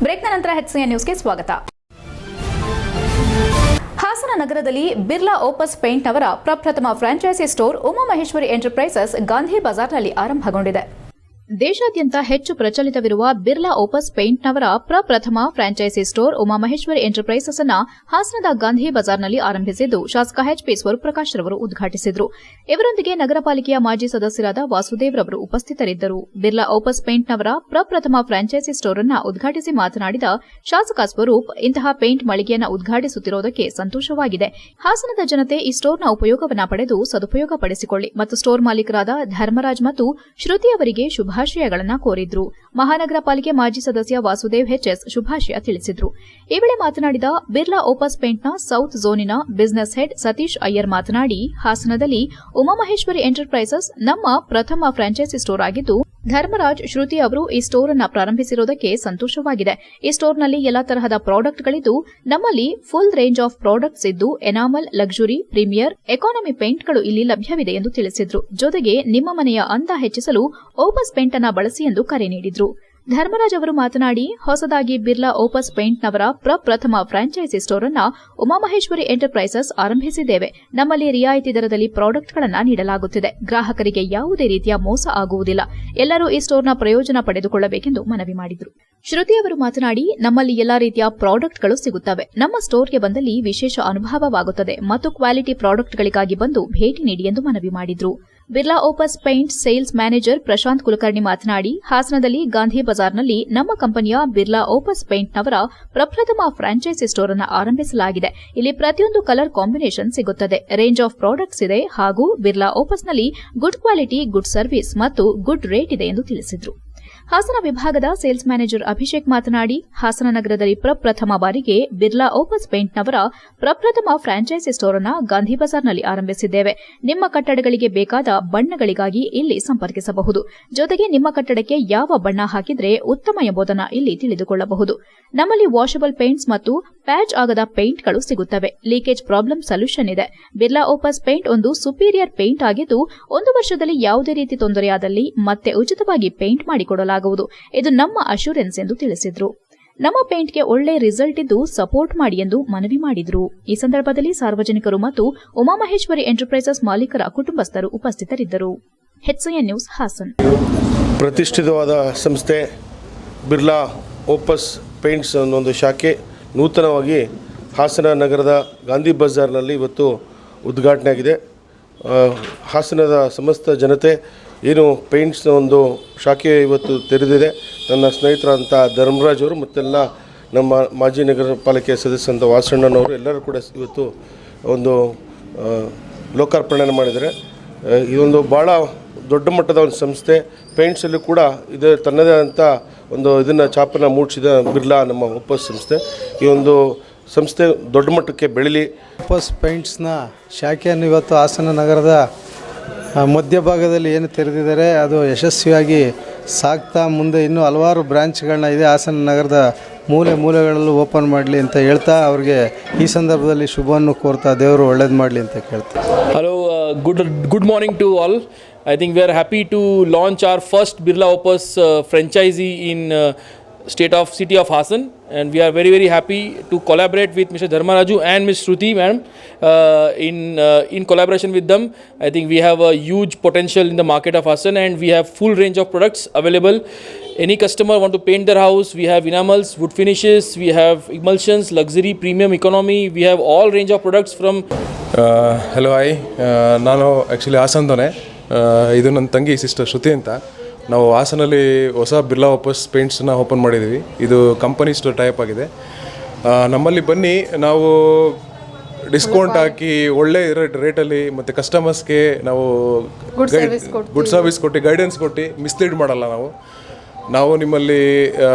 ಬ್ರೇಕ್ನ ನಂತರ HCN ನ್ಯೂಸ್ಗೆ ಸ್ವಾಗತ. ಹಾಸನ ನಗರದಲ್ಲಿ ಬಿರ್ಲಾ ಓಪಸ್ ಪೇಂಟ್ ಅವರ ಪ್ರಪ್ರಥಮ franchise store Umamaheshwari enterprises Gandhi ಬಜಾರ್ನಲ್ಲಿ ಆರಂಭಗೊಂಡಿದೆ. ದೇಶಾದ್ಯಂತ ಹೆಚ್ಚು ಪ್ರಚಲಿತವಿರುವ ಬಿರ್ಲಾ ಓಪಸ್ ಪೇಂಟ್ನವರ ಪ್ರಪ್ರಥಮ ಫ್ರಾಂಚೈಸಿ ಸ್ಟೋರ್ ಉಮಾಮಹೇಶ್ವರಿ ಎಂಟರ್ಪ್ರೈಸಸ್ ಅನ್ನು ಹಾಸನದ ಗಾಂಧಿ ಬಜಾರ್ನಲ್ಲಿ ಆರಂಭಿಸಿದ್ದು ಶಾಸಕ HP ಸ್ವರೂಪಪ್ರಕಾಶ್ ರವರು ಉದ್ಘಾಟಿಸಿದರು. ಇವರೊಂದಿಗೆ ನಗರ ಪಾಲಿಕೆಯ ಮಾಜಿ ಸದಸ್ಯರಾದ ವಾಸುದೇವ್ ರವರು ಉಪಸ್ಥಿತರಿದ್ದರು. ಬಿರ್ಲಾ ಓಪಸ್ ಪೇಂಟ್ನವರ ಪ್ರಪ್ರಥಮ ಫ್ರಾಂಚೈಸಿ ಸ್ಟೋರ್ ಅನ್ನು ಉದ್ಘಾಟಿಸಿ ಮಾತನಾಡಿದ ಶಾಸಕ ಸ್ವರೂಪ್, ಇಂತಹ ಪೇಂಟ್ ಮಳಿಗೆಯನ್ನು ಉದ್ಘಾಟಿಸುತ್ತಿರುವುದಕ್ಕೆ ಸಂತೋಷವಾಗಿದೆ. ಹಾಸನದ ಜನತೆ ಈ ಸ್ಟೋರ್ನ ಉಪಯೋಗವನ್ನು ಪಡೆದು ಸದುಪಯೋಗ ಪಡಿಸಿಕೊಳ್ಳಿ ಮತ್ತು ಸ್ಟೋರ್ ಮಾಲೀಕರಾದ ಧರ್ಮರಾಜ್ ಮತ್ತು ಶ್ರುತಿ ಅವರಿಗೆ ಶುಭಾಶಯಗಳನ್ನು ಕೋರಿದ್ರು. ಮಹಾನಗರ ಪಾಲಿಕೆ ಮಾಜಿ ಸದಸ್ಯ ವಾಸುದೇವ್ HS ಶುಭಾಶಯ ತಿಳಿಸಿದ್ರು. ಈ ವೇಳೆ ಮಾತನಾಡಿದ ಬಿರ್ಲಾ ಓಪಸ್ ಪೇಂಟ್ನ ಸೌತ್ ಝೋನಿನ ಬಿಸಿನೆಸ್ ಹೆಡ್ ಸತೀಶ್ ಅಯ್ಯರ್ ಮಾತನಾಡಿ, ಹಾಸನದಲ್ಲಿ ಉಮಾಮಹೇಶ್ವರಿ ಎಂಟರ್ಪ್ರೈಸಸ್ ನಮ್ಮ ಪ್ರಥಮ ಫ್ರಾಂಚೈಸಿ ಸ್ಟೋರ್ ಆಗಿದ್ದು, ಧರ್ಮರಾಜ್, ಶ್ರುತಿ ಅವರು ಈ ಸ್ಟೋರ್ ಅನ್ನು ಪ್ರಾರಂಭಿಸಿರುವುದಕ್ಕೆ ಸಂತೋಷವಾಗಿದೆ. ಈ ಸ್ಟೋರ್ನಲ್ಲಿ ಎಲ್ಲಾ ತರಹದ ಪ್ರಾಡಕ್ಟ್ಗಳಿದ್ದು, ನಮ್ಮಲ್ಲಿ ಫುಲ್ ರೇಂಜ್ ಆಫ್ ಪ್ರಾಡಕ್ಟ್ಸ್ ಇದ್ದು, ಎನಾಮಲ್, ಲಕ್ಸುರಿ, ಪ್ರೀಮಿಯರ್, ಎಕಾನಮಿ ಪೇಂಟ್ಗಳು ಇಲ್ಲಿ ಲಭ್ಯವಿದೆ ಎಂದು ತಿಳಿಸಿದ್ರು. ಜೊತೆಗೆ ನಿಮ್ಮ ಮನೆಯ ಅಂದ ಹೆಚ್ಚಿಸಲು ಓಪಸ್ ಪೇಂಟ್ ಅನ್ನು ಬಳಸಿ ಎಂದು ಕರೆ ನೀಡಿದ್ರು. ಧರ್ಮರಾಜ್ ಅವರು ಮಾತನಾಡಿ, ಹೊಸದಾಗಿ ಬಿರ್ಲಾ ಓಪಸ್ ಪೇಂಟ್ನವರ ಪ್ರಪ್ರಥಮ ಫ್ರಾಂಚೈಸಿ ಸ್ಟೋರ್ ಅನ್ನು ಉಮಾಮಹೇಶ್ವರಿ ಎಂಟರ್ಪ್ರೈಸಸ್ ಆರಂಭಿಸಿದ್ದೇವೆ. ನಮ್ಮಲ್ಲಿ ರಿಯಾಯಿತಿ ದರದಲ್ಲಿ ಪ್ರಾಡಕ್ಟ್ಗಳನ್ನು ನೀಡಲಾಗುತ್ತಿದೆ. ಗ್ರಾಹಕರಿಗೆ ಯಾವುದೇ ರೀತಿಯ ಮೋಸ ಆಗುವುದಿಲ್ಲ. ಎಲ್ಲರೂ ಈ ಸ್ಟೋರ್ನ ಪ್ರಯೋಜನ ಪಡೆದುಕೊಳ್ಳಬೇಕೆಂದು ಮನವಿ ಮಾಡಿದರು. ಶ್ರುತಿ ಅವರು ಮಾತನಾಡಿ, ನಮ್ಮಲ್ಲಿ ಎಲ್ಲಾ ರೀತಿಯ ಪ್ರಾಡಕ್ಟ್ಗಳು ಸಿಗುತ್ತವೆ. ನಮ್ಮ ಸ್ಟೋರ್ಗೆ ಬಂದಲ್ಲಿ ವಿಶೇಷ ಅನುಭವವಾಗುತ್ತದೆ ಮತ್ತು ಕ್ವಾಲಿಟಿ ಪ್ರಾಡಕ್ಟ್ಗಳಿಗಾಗಿ ಬಂದು ಭೇಟಿ ನೀಡಿ ಎಂದು ಮನವಿ ಮಾಡಿದರು. Birla Opus paint sales manager Prashant Kulkarni ಮಾತನಾಡಿ, ಹಾಸನದಲ್ಲಿ ಗಾಂಧಿ ಬಜಾರ್ನಲ್ಲಿ ನಮ್ಮ ಕಂಪನಿಯ ಬಿರ್ಲಾ ಓಪಸ್ ಪೇಂಟ್ನವರ ಪ್ರಪ್ರಥಮ ಫ್ರಾಂಚೈಸಿ ಸ್ಟೋರ್ ಅನ್ನು ಆರಂಭಿಸಲಾಗಿದೆ. ಇಲ್ಲಿ ಪ್ರತಿಯೊಂದು ಕಲರ್ ಕಾಂಬಿನೇಷನ್ ಸಿಗುತ್ತದೆ, ರೇಂಜ್ ಆಫ್ ಪ್ರಾಡಕ್ಟ್ಸ್ ಇದೆ ಹಾಗೂ ಬಿರ್ಲಾ ಓಪಸ್ನಲ್ಲಿ ಗುಡ್ ಕ್ವಾಲಿಟಿ, ಗುಡ್ ಸರ್ವಿಸ್ ಮತ್ತು ಗುಡ್ ರೇಟ್ ಇದೆ ಎಂದು ತಿಳಿಸಿದರು. ಹಾಸನ ವಿಭಾಗದ ಸೇಲ್ಸ್ ಮ್ಯಾನೇಜರ್ ಅಭಿಷೇಕ್ ಮಾತನಾಡಿ, ಹಾಸನ ನಗರದಲ್ಲಿ ಪ್ರಪ್ರಥಮ ಬಾರಿಗೆ ಬಿರ್ಲಾ ಓಪಸ್ ಪೇಂಟ್ನವರ ಪ್ರಪ್ರಥಮ ಫ್ರಾಂಚೈಸಿ ಸ್ಟೋರ್ ಅನ್ನು ಗಾಂಧಿ ಬಜಾರ್ನಲ್ಲಿ ಆರಂಭಿಸಿದ್ದೇವೆ. ನಿಮ್ಮ ಕಟ್ಟಡಗಳಿಗೆ ಬೇಕಾದ ಬಣ್ಣಗಳಿಗಾಗಿ ಇಲ್ಲಿ ಸಂಪರ್ಕಿಸಬಹುದು. ಜೊತೆಗೆ ನಿಮ್ಮ ಕಟ್ಟಡಕ್ಕೆ ಯಾವ ಬಣ್ಣ ಹಾಕಿದರೆ ಉತ್ತಮ ಎಂಬುದನ್ನು ಇಲ್ಲಿ ತಿಳಿದುಕೊಳ್ಳಬಹುದು. ನಮ್ಮಲ್ಲಿ ವಾಷಬಲ್ ಪೇಂಟ್ಸ್ ಮತ್ತು ಪ್ಯಾಚ್ ಆಗದ ಪೇಂಟ್ಗಳು ಸಿಗುತ್ತವೆ. ಲೀಕೇಜ್ ಪ್ರಾಬ್ಲಮ್ ಸೊಲ್ಯೂಷನ್ ಇದೆ. ಬಿರ್ಲಾ ಓಪಸ್ ಪೇಂಟ್ ಒಂದು ಸುಪೀರಿಯರ್ ಪೇಂಟ್ ಆಗಿದ್ದು, 1 ವರ್ಷದಲ್ಲಿ ಯಾವುದೇ ರೀತಿ ತೊಂದರೆಯಾದಲ್ಲಿ ಮತ್ತೆ ಉಚಿತವಾಗಿ ಪೇಂಟ್ ಮಾಡಿಕೊಡಲಾಗುವುದು. ಇದು ನಮ್ಮ ಅಶ್ಯೂರೆನ್ಸ್ ಎಂದು ತಿಳಿಸಿದರು. ನಮ್ಮ ಪೇಂಟ್ಗೆ ಒಳ್ಳೆ ರಿಸಲ್ಟ್ ಇದ್ದು ಸಪೋರ್ಟ್ ಮಾಡಿ ಎಂದು ಮನವಿ ಮಾಡಿದರು. ಈ ಸಂದರ್ಭದಲ್ಲಿ ಸಾರ್ವಜನಿಕರು ಮತ್ತು ಉಮಾಮಹೇಶ್ವರಿ ಎಂಟರ್ಪ್ರೈಸಸ್ ಮಾಲೀಕರ ಕುಟುಂಬಸ್ಥರು ಉಪಸ್ಥಿತರಿದ್ದರು. HCN news Haasan. ಪ್ರತಿಷ್ಠಿತವಾದ ಸಂಸ್ಥೆ ಬಿರ್ಲಾ ಓಪಸ್ ಪೇಂಟ್ಸ್ ಅನ್ನೊಂದು ಶಾಖೆ ನೂತನವಾಗಿ ಹಾಸನ ನಗರದ ಗಾಂಧಿ ಬಜಾರ್ನಲ್ಲಿ ಇವತ್ತು ಉದ್ಘಾಟನೆ ಆಗಿದೆ. ಹಾಸನದ ಸಮಸ್ತ ಜನತೆ ಏನು ಪೇಂಟ್ಸ್ನ ಒಂದು ಶಾಖೆ ಇವತ್ತು ತೆರೆದಿದೆ. ನನ್ನ ಸ್ನೇಹಿತರಂಥ ಧರ್ಮರಾಜ್ ಅವರು ಮತ್ತೆಲ್ಲ ನಮ್ಮ ಮಾಜಿ ನಗರ ಪಾಲಿಕೆ ಸದಸ್ಯರಂಥ ವಾಸಣ್ಣನವರು ಎಲ್ಲರೂ ಕೂಡ ಇವತ್ತು ಒಂದು ಲೋಕಾರ್ಪಣೆ ಮಾಡಿದ್ದಾರೆ. ಇದೊಂದು ಭಾಳ ದೊಡ್ಡ ಮಟ್ಟದ ಒಂದು ಸಂಸ್ಥೆ. ಪೇಂಟ್ಸಲ್ಲೂ ಕೂಡ ಇದು ತನ್ನದೇ ಆದಂಥ ಒಂದು ಇದನ್ನು ಛಾಪನ್ನು ಮೂಡಿಸಿದ ಬಿರ್ಲಾ ನಮ್ಮ ಓಪಸ್ ಸಂಸ್ಥೆ. ಈ ಒಂದು ಸಂಸ್ಥೆ ದೊಡ್ಡ ಮಟ್ಟಕ್ಕೆ ಬೆಳೀಲಿ. ಓಪಸ್ ಪೇಂಟ್ಸ್ನ ಶಾಖೆಯನ್ನು ಇವತ್ತು ಹಾಸನ ನಗರದ ಮಧ್ಯಭಾಗದಲ್ಲಿ ಏನು ತೆರೆದಿದ್ದಾರೆ ಅದು ಯಶಸ್ವಿಯಾಗಿ ಸಾಗ್ತಾ ಮುಂದೆ ಇನ್ನೂ ಹಲವಾರು ಬ್ರಾಂಚ್ಗಳನ್ನ ಇದೆ ಹಾಸನ ನಗರದ ಮೂಲೆಗಳಲ್ಲೂ ಓಪನ್ ಮಾಡಲಿ ಅಂತ ಹೇಳ್ತಾ ಅವ್ರಿಗೆ ಈ ಸಂದರ್ಭದಲ್ಲಿ ಶುಭವನ್ನು ಕೋರ್ತಾ ದೇವರು ಒಳ್ಳೇದು ಮಾಡಲಿ ಅಂತ ಕೇಳ್ತಾ. Hello, good morning to all. I think we are happy to launch our first Birla Opus franchisee in city of Hassan, and we are very happy to collaborate with Mr. Dharmaraju and Ms. Shruti ma'am. In collaboration with them, I think we have a huge potential in the market of Hassan, and we have full range of products available. Any customer want to paint their house, we have enamels, wood finishes, we have emulsions, luxury, premium, economy. We have all range of products from hello hi, ನಾನು actually ಹಾಸನ್ದವನೇ. ಇದು ನನ್ನ ತಂಗಿ sister ಶ್ರುತಿ ಅಂತ. ನಾವು ಹಾಸನಲ್ಲಿ ಹೊಸ ಬಿರ್ಲಾ ವಾಪಸ್ ಪೇಂಟ್ಸ್ನ open ಮಾಡಿದ್ದೀವಿ. ಇದು ಕಂಪನಿ ಸ್ಟೋರ್ ಟೈಪ್ ಆಗಿದೆ. ನಮ್ಮಲ್ಲಿ ಬನ್ನಿ, ನಾವು ಡಿಸ್ಕೌಂಟ್ ಹಾಕಿ ಒಳ್ಳೆ ರೇಟಲ್ಲಿ ಮತ್ತು ಕಸ್ಟಮರ್ಸ್ಗೆ ನಾವು ಗುಡ್ ಸರ್ವಿಸ್ ಕೊಟ್ಟು ಗೈಡೆನ್ಸ್ ಕೊಟ್ಟು ಮಿಸ್ಲೀಡ್ ಮಾಡಲ್ಲ. ನಾವು ನಿಮ್ಮಲ್ಲಿ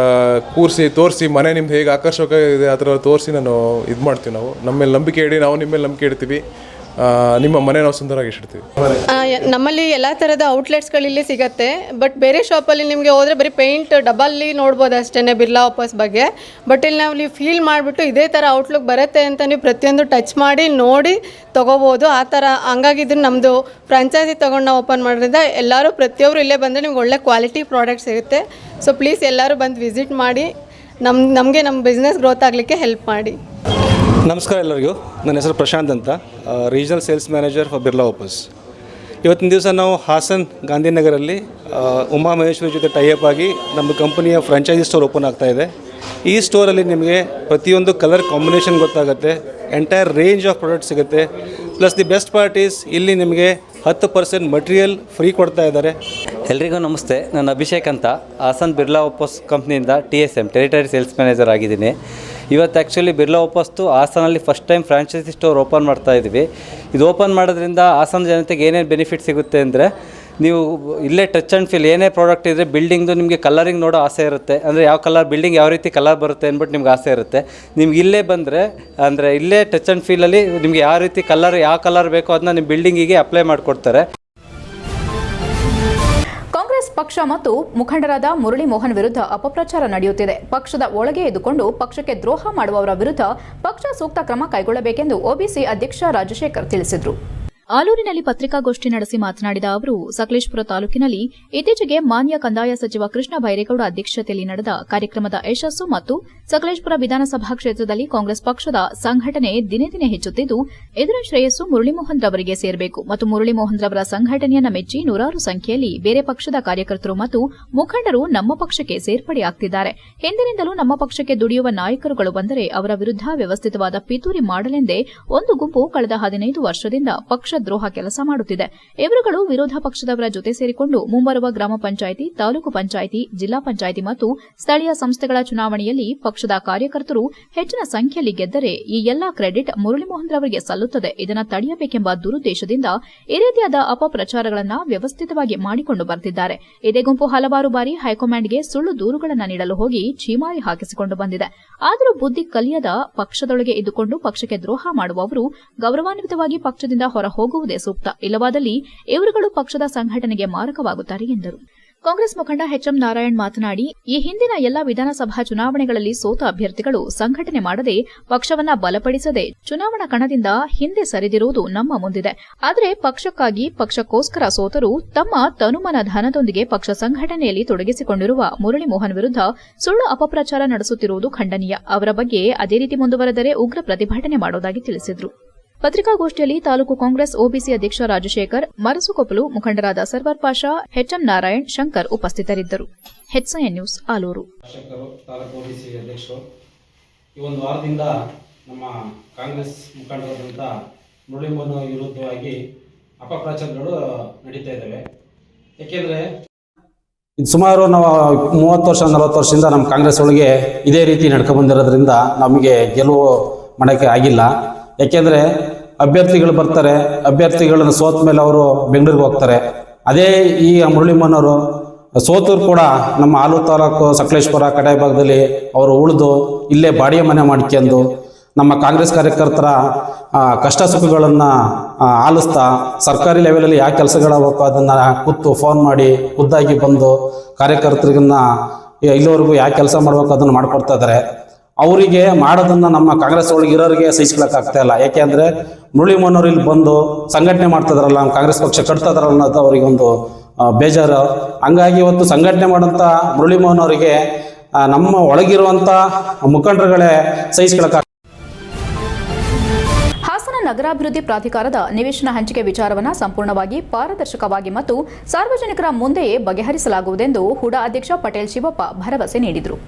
ಕೂರಿಸಿ ತೋರಿಸಿ ಮನೆ ನಿಮ್ದು ಹೇಗೆ ಆಕರ್ಷಕ ಇದೆ ಆ ಥರ ತೋರಿಸಿ ಇದು ಮಾಡ್ತೀವಿ. ನಾವು ನಮ್ಮ ಮೇಲೆ ನಂಬಿಕೆ ಇಡಿ, ನಾವು ನಿಮ್ಮ ಮೇಲೆ ನಂಬಿಕೆ ಇಡ್ತೀವಿ. ನಿಮ್ಮ ಮನೆ ನಾವು ಸುಂದರವಾಗಿ ಇಟ್ಟಿರ್ತೀವಿ. ನಮ್ಮಲ್ಲಿ ಎಲ್ಲ ಥರದ ಔಟ್ಲೆಟ್ಸ್ಗಳಿಲ್ಲಿ ಸಿಗುತ್ತೆ. ಬಟ್ ಬೇರೆ ಶಾಪಲ್ಲಿ ನಿಮಗೆ ಹೋದರೆ ಬರೀ ಪೇಂಟ್ ಡಬ್ಬಲ್ಲಿ ನೋಡ್ಬೋದು ಅಷ್ಟೇ ಬಿರ್ಲಾ ವಾಪಸ್ ಬಗ್ಗೆ. ಬಟ್ ಇಲ್ಲಿ ನಾವು ಫೀಲ್ ಮಾಡಿಬಿಟ್ಟು ಇದೇ ಥರ ಔಟ್ಲುಕ್ ಬರುತ್ತೆ ಅಂತ ನೀವು ಪ್ರತಿಯೊಂದು ಟಚ್ ಮಾಡಿ ನೋಡಿ ತೊಗೋಬೋದು. ಆ ಥರ ಹಂಗಾಗಿದ್ದು ನಮ್ಮದು ಫ್ರಾಂಚೈಸಿ ತೊಗೊಂಡು ನಾವು ಓಪನ್ ಮಾಡೋದ್ರಿಂದ ಎಲ್ಲರೂ ಪ್ರತಿಯೊಬ್ಬರು ಇಲ್ಲೇ ಬಂದರೆ ನಿಮ್ಗೆ ಒಳ್ಳೆ ಕ್ವಾಲಿಟಿ ಪ್ರಾಡಕ್ಟ್ ಸಿಗುತ್ತೆ. ಸೊ ಪ್ಲೀಸ್ ಎಲ್ಲರೂ ಬಂದು ವಿಸಿಟ್ ಮಾಡಿ ನಮಗೆ ನಮ್ಮ ಬಿಸ್ನೆಸ್ ಗ್ರೋತ್ ಆಗಲಿಕ್ಕೆ ಹೆಲ್ಪ್ ಮಾಡಿ. ನಮಸ್ಕಾರ ಎಲ್ಲರಿಗೂ. ನನ್ನ ಹೆಸರು ಪ್ರಶಾಂತ್ ಅಂತ, regional sales manager for Birla ವಾಪಸ್. ಇವತ್ತಿನ ದಿವಸ ನಾವು ಹಾಸನ್ ಗಾಂಧಿನಗರಲ್ಲಿ ಉಮಾ ಮಹೇಶ್ವರಿ ಜೊತೆ ಟೈಅಪ್ ಆಗಿ ನಮ್ಮ ಕಂಪನಿಯ ಫ್ರಾಂಚೈಸಿ ಸ್ಟೋರ್ ಓಪನ್ ಆಗ್ತಾಯಿದೆ. ಈ ಸ್ಟೋರಲ್ಲಿ ನಿಮಗೆ ಪ್ರತಿಯೊಂದು ಕಲರ್ ಕಾಂಬಿನೇಷನ್ ಗೊತ್ತಾಗುತ್ತೆ, ಎಂಟೈರ್ ರೇಂಜ್ ಆಫ್ ಪ್ರಾಡಕ್ಟ್ ಸಿಗುತ್ತೆ. Plus the best part is ಇಲ್ಲಿ ನಿಮಗೆ 10% ಮಟೀರಿಯಲ್ ಫ್ರೀ ಕೊಡ್ತಾ ಇದ್ದಾರೆ. ಎಲ್ರಿಗೂ ನಮಸ್ತೆ. ನಾನು ಅಭಿಷೇಕ್ ಅಂತ, ಹಾಸನ್ ಬಿರ್ಲಾ ವಾಪಸ್ ಕಂಪ್ನಿಯಿಂದ TSM ಟೆರಿಟರಿ ಸೇಲ್ಸ್ ಮ್ಯಾನೇಜರ್ ಆಗಿದ್ದೀನಿ. ಇವತ್ತು ಆ್ಯಕ್ಚುಲಿ ಬಿರ್ಲಾ ವಾಪಸ್ತು ಹಾಸನಲ್ಲಿ first time franchise store open ಮಾಡ್ತಾ ಇದ್ದೀವಿ. ಇದು ಓಪನ್ ಮಾಡೋದ್ರಿಂದ ಹಾಸನ ಜನತೆಗೆ ಏನೇನು ಬೆನಿಫಿಟ್ ಸಿಗುತ್ತೆ ಅಂದರೆ, ನೀವು ಇಲ್ಲೇ ಟಚ್ ಆ್ಯಂಡ್ ಫೀಲ್ ಏನೇ ಪ್ರಾಡಕ್ಟ್ ಇದ್ದರೆ ಬಿಲ್ಡಿಂಗ್ದು ನಿಮಗೆ ಕಲರಿಂಗ್ ನೋಡೋ ಆಸೆ ಇರುತ್ತೆ. ಅಂದರೆ ಯಾವ ಕಲರ್ ಬಿಲ್ಡಿಂಗ್ ಯಾವ ರೀತಿ ಕಲರ್ ಬರುತ್ತೆ ಅಂದ್ಬಿಟ್ಟು ನಿಮ್ಗೆ ಆಸೆ ಇರುತ್ತೆ. ನಿಮ್ಗೆ ಇಲ್ಲೇ ಬಂದರೆ ಅಂದರೆ ಇಲ್ಲೇ ಟಚ್ ಆ್ಯಂಡ್ ಫೀಲಲ್ಲಿ ನಿಮಗೆ ಯಾವ ರೀತಿ ಕಲರ್ ಯಾವ ಕಲರ್ ಬೇಕೋ ಅದನ್ನ ನಿಮ್ಮ ಬಿಲ್ಡಿಂಗಿಗೆ ಅಪ್ಲೈ ಮಾಡಿಕೊಡ್ತಾರೆ. ಕಾಂಗ್ರೆಸ್ ಪಕ್ಷ ಮತ್ತು ಮುಖಂಡರಾದ ಮುರಳಿ ಮೋಹನ್ ವಿರುದ್ಧ ಅಪಪ್ರಚಾರ ನಡೆಯುತ್ತಿದೆ. ಪಕ್ಷದ ಒಳಗೆ ಇದ್ದುಕೊಂಡು ಪಕ್ಷಕ್ಕೆ ದ್ರೋಹ ಮಾಡುವವರ ವಿರುದ್ಧ ಪಕ್ಷ ಸೂಕ್ತ ಕ್ರಮ ಕೈಗೊಳ್ಳಬೇಕೆಂದು ಒಬಿಸಿ ಅಧ್ಯಕ್ಷ ರಾಜಶೇಖರ್ ತಿಳಿಸಿದರು. ಆಲೂರಿನಲ್ಲಿ ಪತ್ರಿಕಾಗೋಷ್ಠಿ ನಡೆಸಿ ಮಾತನಾಡಿದ ಅವರು, ಸಕಲೇಶಪುರ ತಾಲೂಕಿನಲ್ಲಿ ಇತ್ತೀಚೆಗೆ ಮಾನ್ಯ ಕಂದಾಯ ಸಚಿವ ಕೃಷ್ಣ ಬೈರೇಗೌಡ ಅಧ್ಯಕ್ಷತೆಯಲ್ಲಿ ನಡೆದ ಕಾರ್ಯಕ್ರಮದ ಯಶಸ್ಸು ಮತ್ತು ಸಕಲೇಶಪುರ ವಿಧಾನಸಭಾ ಕ್ಷೇತ್ರದಲ್ಲಿ ಕಾಂಗ್ರೆಸ್ ಪಕ್ಷದ ಸಂಘಟನೆ ದಿನೇ ದಿನೇ ಹೆಚ್ಚುತ್ತಿದ್ದು, ಇದರ ಶ್ರೇಯಸ್ಸು ಮುರಳಿಮೋಹನ್ ರವರಿಗೆ ಸೇರಬೇಕು ಮತ್ತು ಮುರಳಿಮೋಹನ್ ರವರ ಸಂಘಟನೆಯನ್ನ ಮೆಚ್ಚಿ ನೂರಾರು ಸಂಖ್ಯೆಯಲ್ಲಿ ಬೇರೆ ಪಕ್ಷದ ಕಾರ್ಯಕರ್ತರು ಮತ್ತು ಮುಖಂಡರು ನಮ್ಮ ಪಕ್ಷಕ್ಕೆ ಸೇರ್ಪಡೆಯಾಗುತ್ತಿದ್ದಾರೆ. ಹಿಂದಿನಿಂದಲೂ ನಮ್ಮ ಪಕ್ಷಕ್ಕೆ ದುಡಿಯುವ ನಾಯಕರುಗಳು ಬಂದರೆ ಅವರ ವಿರುದ್ಧ ವ್ಯವಸ್ಥಿತವಾದ ಪಿತೂರಿ ಮಾಡಲೆಂದೇ ಒಂದು ಗುಂಪು ಕಳೆದ 15 ವರ್ಷದಿಂದ ಪಕ್ಷ ದ್ರೋಹ ಕೆಲಸ ಮಾಡುತ್ತಿದೆ. ಇವರುಗಳು ವಿರೋಧ ಪಕ್ಷದವರ ಜೊತೆ ಸೇರಿಕೊಂಡು ಮುಂಬರುವ ಗ್ರಾಮ ಪಂಚಾಯಿತಿ, ತಾಲೂಕು ಪಂಚಾಯಿತಿ, ಜಿಲ್ಲಾ ಪಂಚಾಯಿತಿ ಮತ್ತು ಸ್ಥಳೀಯ ಸಂಸ್ಥೆಗಳ ಚುನಾವಣೆಯಲ್ಲಿ ಪಕ್ಷದ ಕಾರ್ಯಕರ್ತರು ಹೆಚ್ಚಿನ ಸಂಖ್ಯೆಯಲ್ಲಿ ಗೆದ್ದರೆ ಈ ಎಲ್ಲಾ ಕ್ರೆಡಿಟ್ ಮುರಳಿಮೋಹನ್ ರವರಿಗೆ ಸಲ್ಲುತ್ತದೆ. ಇದನ್ನು ತಡೆಯಬೇಕೆಂಬ ದುರುದ್ದೇಶದಿಂದ ಈ ರೀತಿಯಾದ ಅಪಪ್ರಚಾರಗಳನ್ನು ವ್ಯವಸ್ಥಿತವಾಗಿ ಮಾಡಿಕೊಂಡು ಬರುತ್ತಿದ್ದಾರೆ. ಇದೇ ಗುಂಪು ಹಲವಾರು ಬಾರಿ ಹೈಕಮಾಂಡ್ಗೆ ಸುಳ್ಳು ದೂರುಗಳನ್ನು ನೀಡಲು ಹೋಗಿ ಛೀಮಾರಿ ಹಾಕಿಸಿಕೊಂಡು ಬಂದಿದೆ. ಆದರೂ ಬುದ್ಧಿ ಕಲಿಯದ ಪಕ್ಷದೊಳಗೆ ಇದ್ದುಕೊಂಡು ಪಕ್ಷಕ್ಕೆ ದ್ರೋಹ ಮಾಡುವವರು ಗೌರವಾನ್ವಿತವಾಗಿ ಪಕ್ಷದಿಂದ ಹೊರ ಹೋಗುವುದೇ ಸೂಕ್ತ. ಇಲ್ಲವಾದಲ್ಲಿ ಇವರುಗಳು ಪಕ್ಷದ ಸಂಘಟನೆಗೆ ಮಾರಕವಾಗುತ್ತಾರೆ ಎಂದರು. ಕಾಂಗ್ರೆಸ್ ಮುಖಂಡ ಎಚ್ಎಂ ನಾರಾಯಣ್ ಮಾತನಾಡಿ, ಈ ಹಿಂದಿನ ಎಲ್ಲಾ ವಿಧಾನಸಭಾ ಚುನಾವಣೆಗಳಲ್ಲಿ ಸೋತ ಅಭ್ಯರ್ಥಿಗಳು ಸಂಘಟನೆ ಮಾಡದೆ ಪಕ್ಷವನ್ನ ಬಲಪಡಿಸದೆ ಚುನಾವಣಾ ಕಣದಿಂದ ಹಿಂದೆ ಸರಿದಿರುವುದು ನಮ್ಮ ಮುಂದಿದೆ. ಆದರೆ ಪಕ್ಷಕ್ಕಾಗಿ ಪಕ್ಷಕ್ಕೋಸ್ಕರ ಸೋತರು ತಮ್ಮ ತನುಮನ ಧನದೊಂದಿಗೆ ಪಕ್ಷ ಸಂಘಟನೆಯಲ್ಲಿ ತೊಡಗಿಸಿಕೊಂಡಿರುವ ಮುರಳಿ ಮೋಹನ್ ವಿರುದ್ಧ ಸುಳ್ಳು ಅಪಪ್ರಚಾರ ನಡೆಸುತ್ತಿರುವುದು ಖಂಡನೀಯ. ಅವರ ಬಗ್ಗೆ ಅದೇ ರೀತಿ ಮುಂದುವರೆದರೆ ಉಗ್ರ ಪ್ರತಿಭಟನೆ ಮಾಡುವುದಾಗಿ ತಿಳಿಸಿದರು. ಪತ್ರಿಕಾಗೋಷ್ಠಿಯಲ್ಲಿ ತಾಲೂಕು ಕಾಂಗ್ರೆಸ್ ಒಬಿಸಿ ಅಧ್ಯಕ್ಷ ರಾಜಶೇಖರ್, ಮರಸುಕೊಪ್ಪಲು ಮುಖಂಡರಾದ ಸರ್ವರ್ ಪಾಷಾ, ಎಚ್ಎಂ ನಾರಾಯಣ್, ಶಂಕರ್ ಉಪಸ್ಥಿತರಿದ್ದರು. HCN news, Alur. ತಾಲೂಕು ಒಬಿಸಿ ಅಧ್ಯಕ್ಷರು ಈ ಒಂದು ವಾರದಿಂದ ನಮ್ಮ ಕಾಂಗ್ರೆಸ್ ಮುಖಂಡರಾದಂಥ ಮುರಳಿ ಮೋಹನ್ ವಿರುದ್ಧವಾಗಿ ಅಪಪ್ರಚಾರಗಳು ನಡೀತಾ ಇದ್ದಾವೆ. ಯಾಕೆಂದರೆ ಸುಮಾರು ನಾವು 30 ವರ್ಷ 40 ವರ್ಷದಿಂದ ನಮ್ಮ ಕಾಂಗ್ರೆಸ್ ಒಳಗೆ ಇದೇ ರೀತಿ ನಡ್ಕೊಂಡ್ಬಂದಿರೋದ್ರಿಂದ ನಮಗೆ ಗೆಲುವು ಮಾಡೋಕ್ಕೆ ಆಗಿಲ್ಲ. ಯಾಕೆಂದರೆ ಅಭ್ಯರ್ಥಿಗಳು ಬರ್ತಾರೆ, ಅಭ್ಯರ್ಥಿಗಳನ್ನು ಸೋತ ಮೇಲೆ ಅವರು ಬೆಂಗಳೂರಿಗೆ ಹೋಗ್ತಾರೆ. ಅದೇ ಈ ಮುರಳಿ ಮೋಹನ್ ಅವರು ಸೋತರು ಕೂಡ ನಮ್ಮ ಆಲೂರು ತಾಲೂಕು ಸಕಲೇಶಪುರ ಕಡೆ ಭಾಗದಲ್ಲಿ ಅವರು ಉಳಿದು ಇಲ್ಲೇ ಬಾಡಿಗೆ ಮನೆ ಮಾಡ್ಕೊಂಡು ನಮ್ಮ ಕಾಂಗ್ರೆಸ್ ಕಾರ್ಯಕರ್ತರ ಕಷ್ಟ ಸುಖಗಳನ್ನು ಆಲಿಸ್ತಾ ಸರ್ಕಾರಿ ಲೆವೆಲಲ್ಲಿ ಯಾವ ಕೆಲಸಗಳಾಗಬೇಕು ಅದನ್ನು ಕೂತು ಫೋನ್ ಮಾಡಿ ಖುದ್ದಾಗಿ ಬಂದು ಕಾರ್ಯಕರ್ತರಿಗನ್ನ ಇಲ್ಲಿವರೆಗೂ ಯಾವ ಕೆಲಸ ಮಾಡಬೇಕು ಅದನ್ನು ಮಾಡಿಕೊಡ್ತಾ ಇದ್ದಾರೆ. ಅವರಿಗೆ ಮಾಡೋದನ್ನು ನಮ್ಮ ಕಾಂಗ್ರೆಸ್ ಒಳಗೆ ಇರೋರಿಗೆ ಸಹಿಸ್ಕೊಳಕ್ಕಾಗ್ತಾ ಇಲ್ಲ. ಯಾಕೆ ಅಂದರೆ ಮುರಳಿ ಮೋಹನ್ ಅವರು ಇಲ್ಲಿ ಬಂದು ಸಂಘಟನೆ ಮಾಡ್ತಿದಾರಲ್ಲ, ನಮ್ಮ ಕಾಂಗ್ರೆಸ್ ಪಕ್ಷ ಕಟ್ತಾ ಇದಾರಲ್ಲ ಅನ್ನೋದು ಅವರಿಗೊಂದು ಬೇಜಾರು. ಹಂಗಾಗಿ ಇವತ್ತು ಸಂಘಟನೆ ಮಾಡೋಂಥ ಮುರಳಿ ಮೋಹನ್ ಅವರಿಗೆ ನಮ್ಮ ಒಳಗಿರುವಂಥ ಮುಖಂಡರುಗಳೇ ಸಹಿಸ್ಕೊಳಕ್ಕಾಗ. ಹಾಸನ ನಗರಾಭಿವೃದ್ಧಿ ಪ್ರಾಧಿಕಾರದ ನಿವೇಶನ ಹಂಚಿಕೆ ವಿಚಾರವನ್ನು ಸಂಪೂರ್ಣವಾಗಿ ಪಾರದರ್ಶಕವಾಗಿ ಮತ್ತು ಸಾರ್ವಜನಿಕರ ಮುಂದೆಯೇ ಬಗೆಹರಿಸಲಾಗುವುದೆಂದು ಹೂಡಾ ಅಧ್ಯಕ್ಷ ಪಟೇಲ್ ಶಿವಪ್ಪ ಭರವಸೆ ನೀಡಿದರು.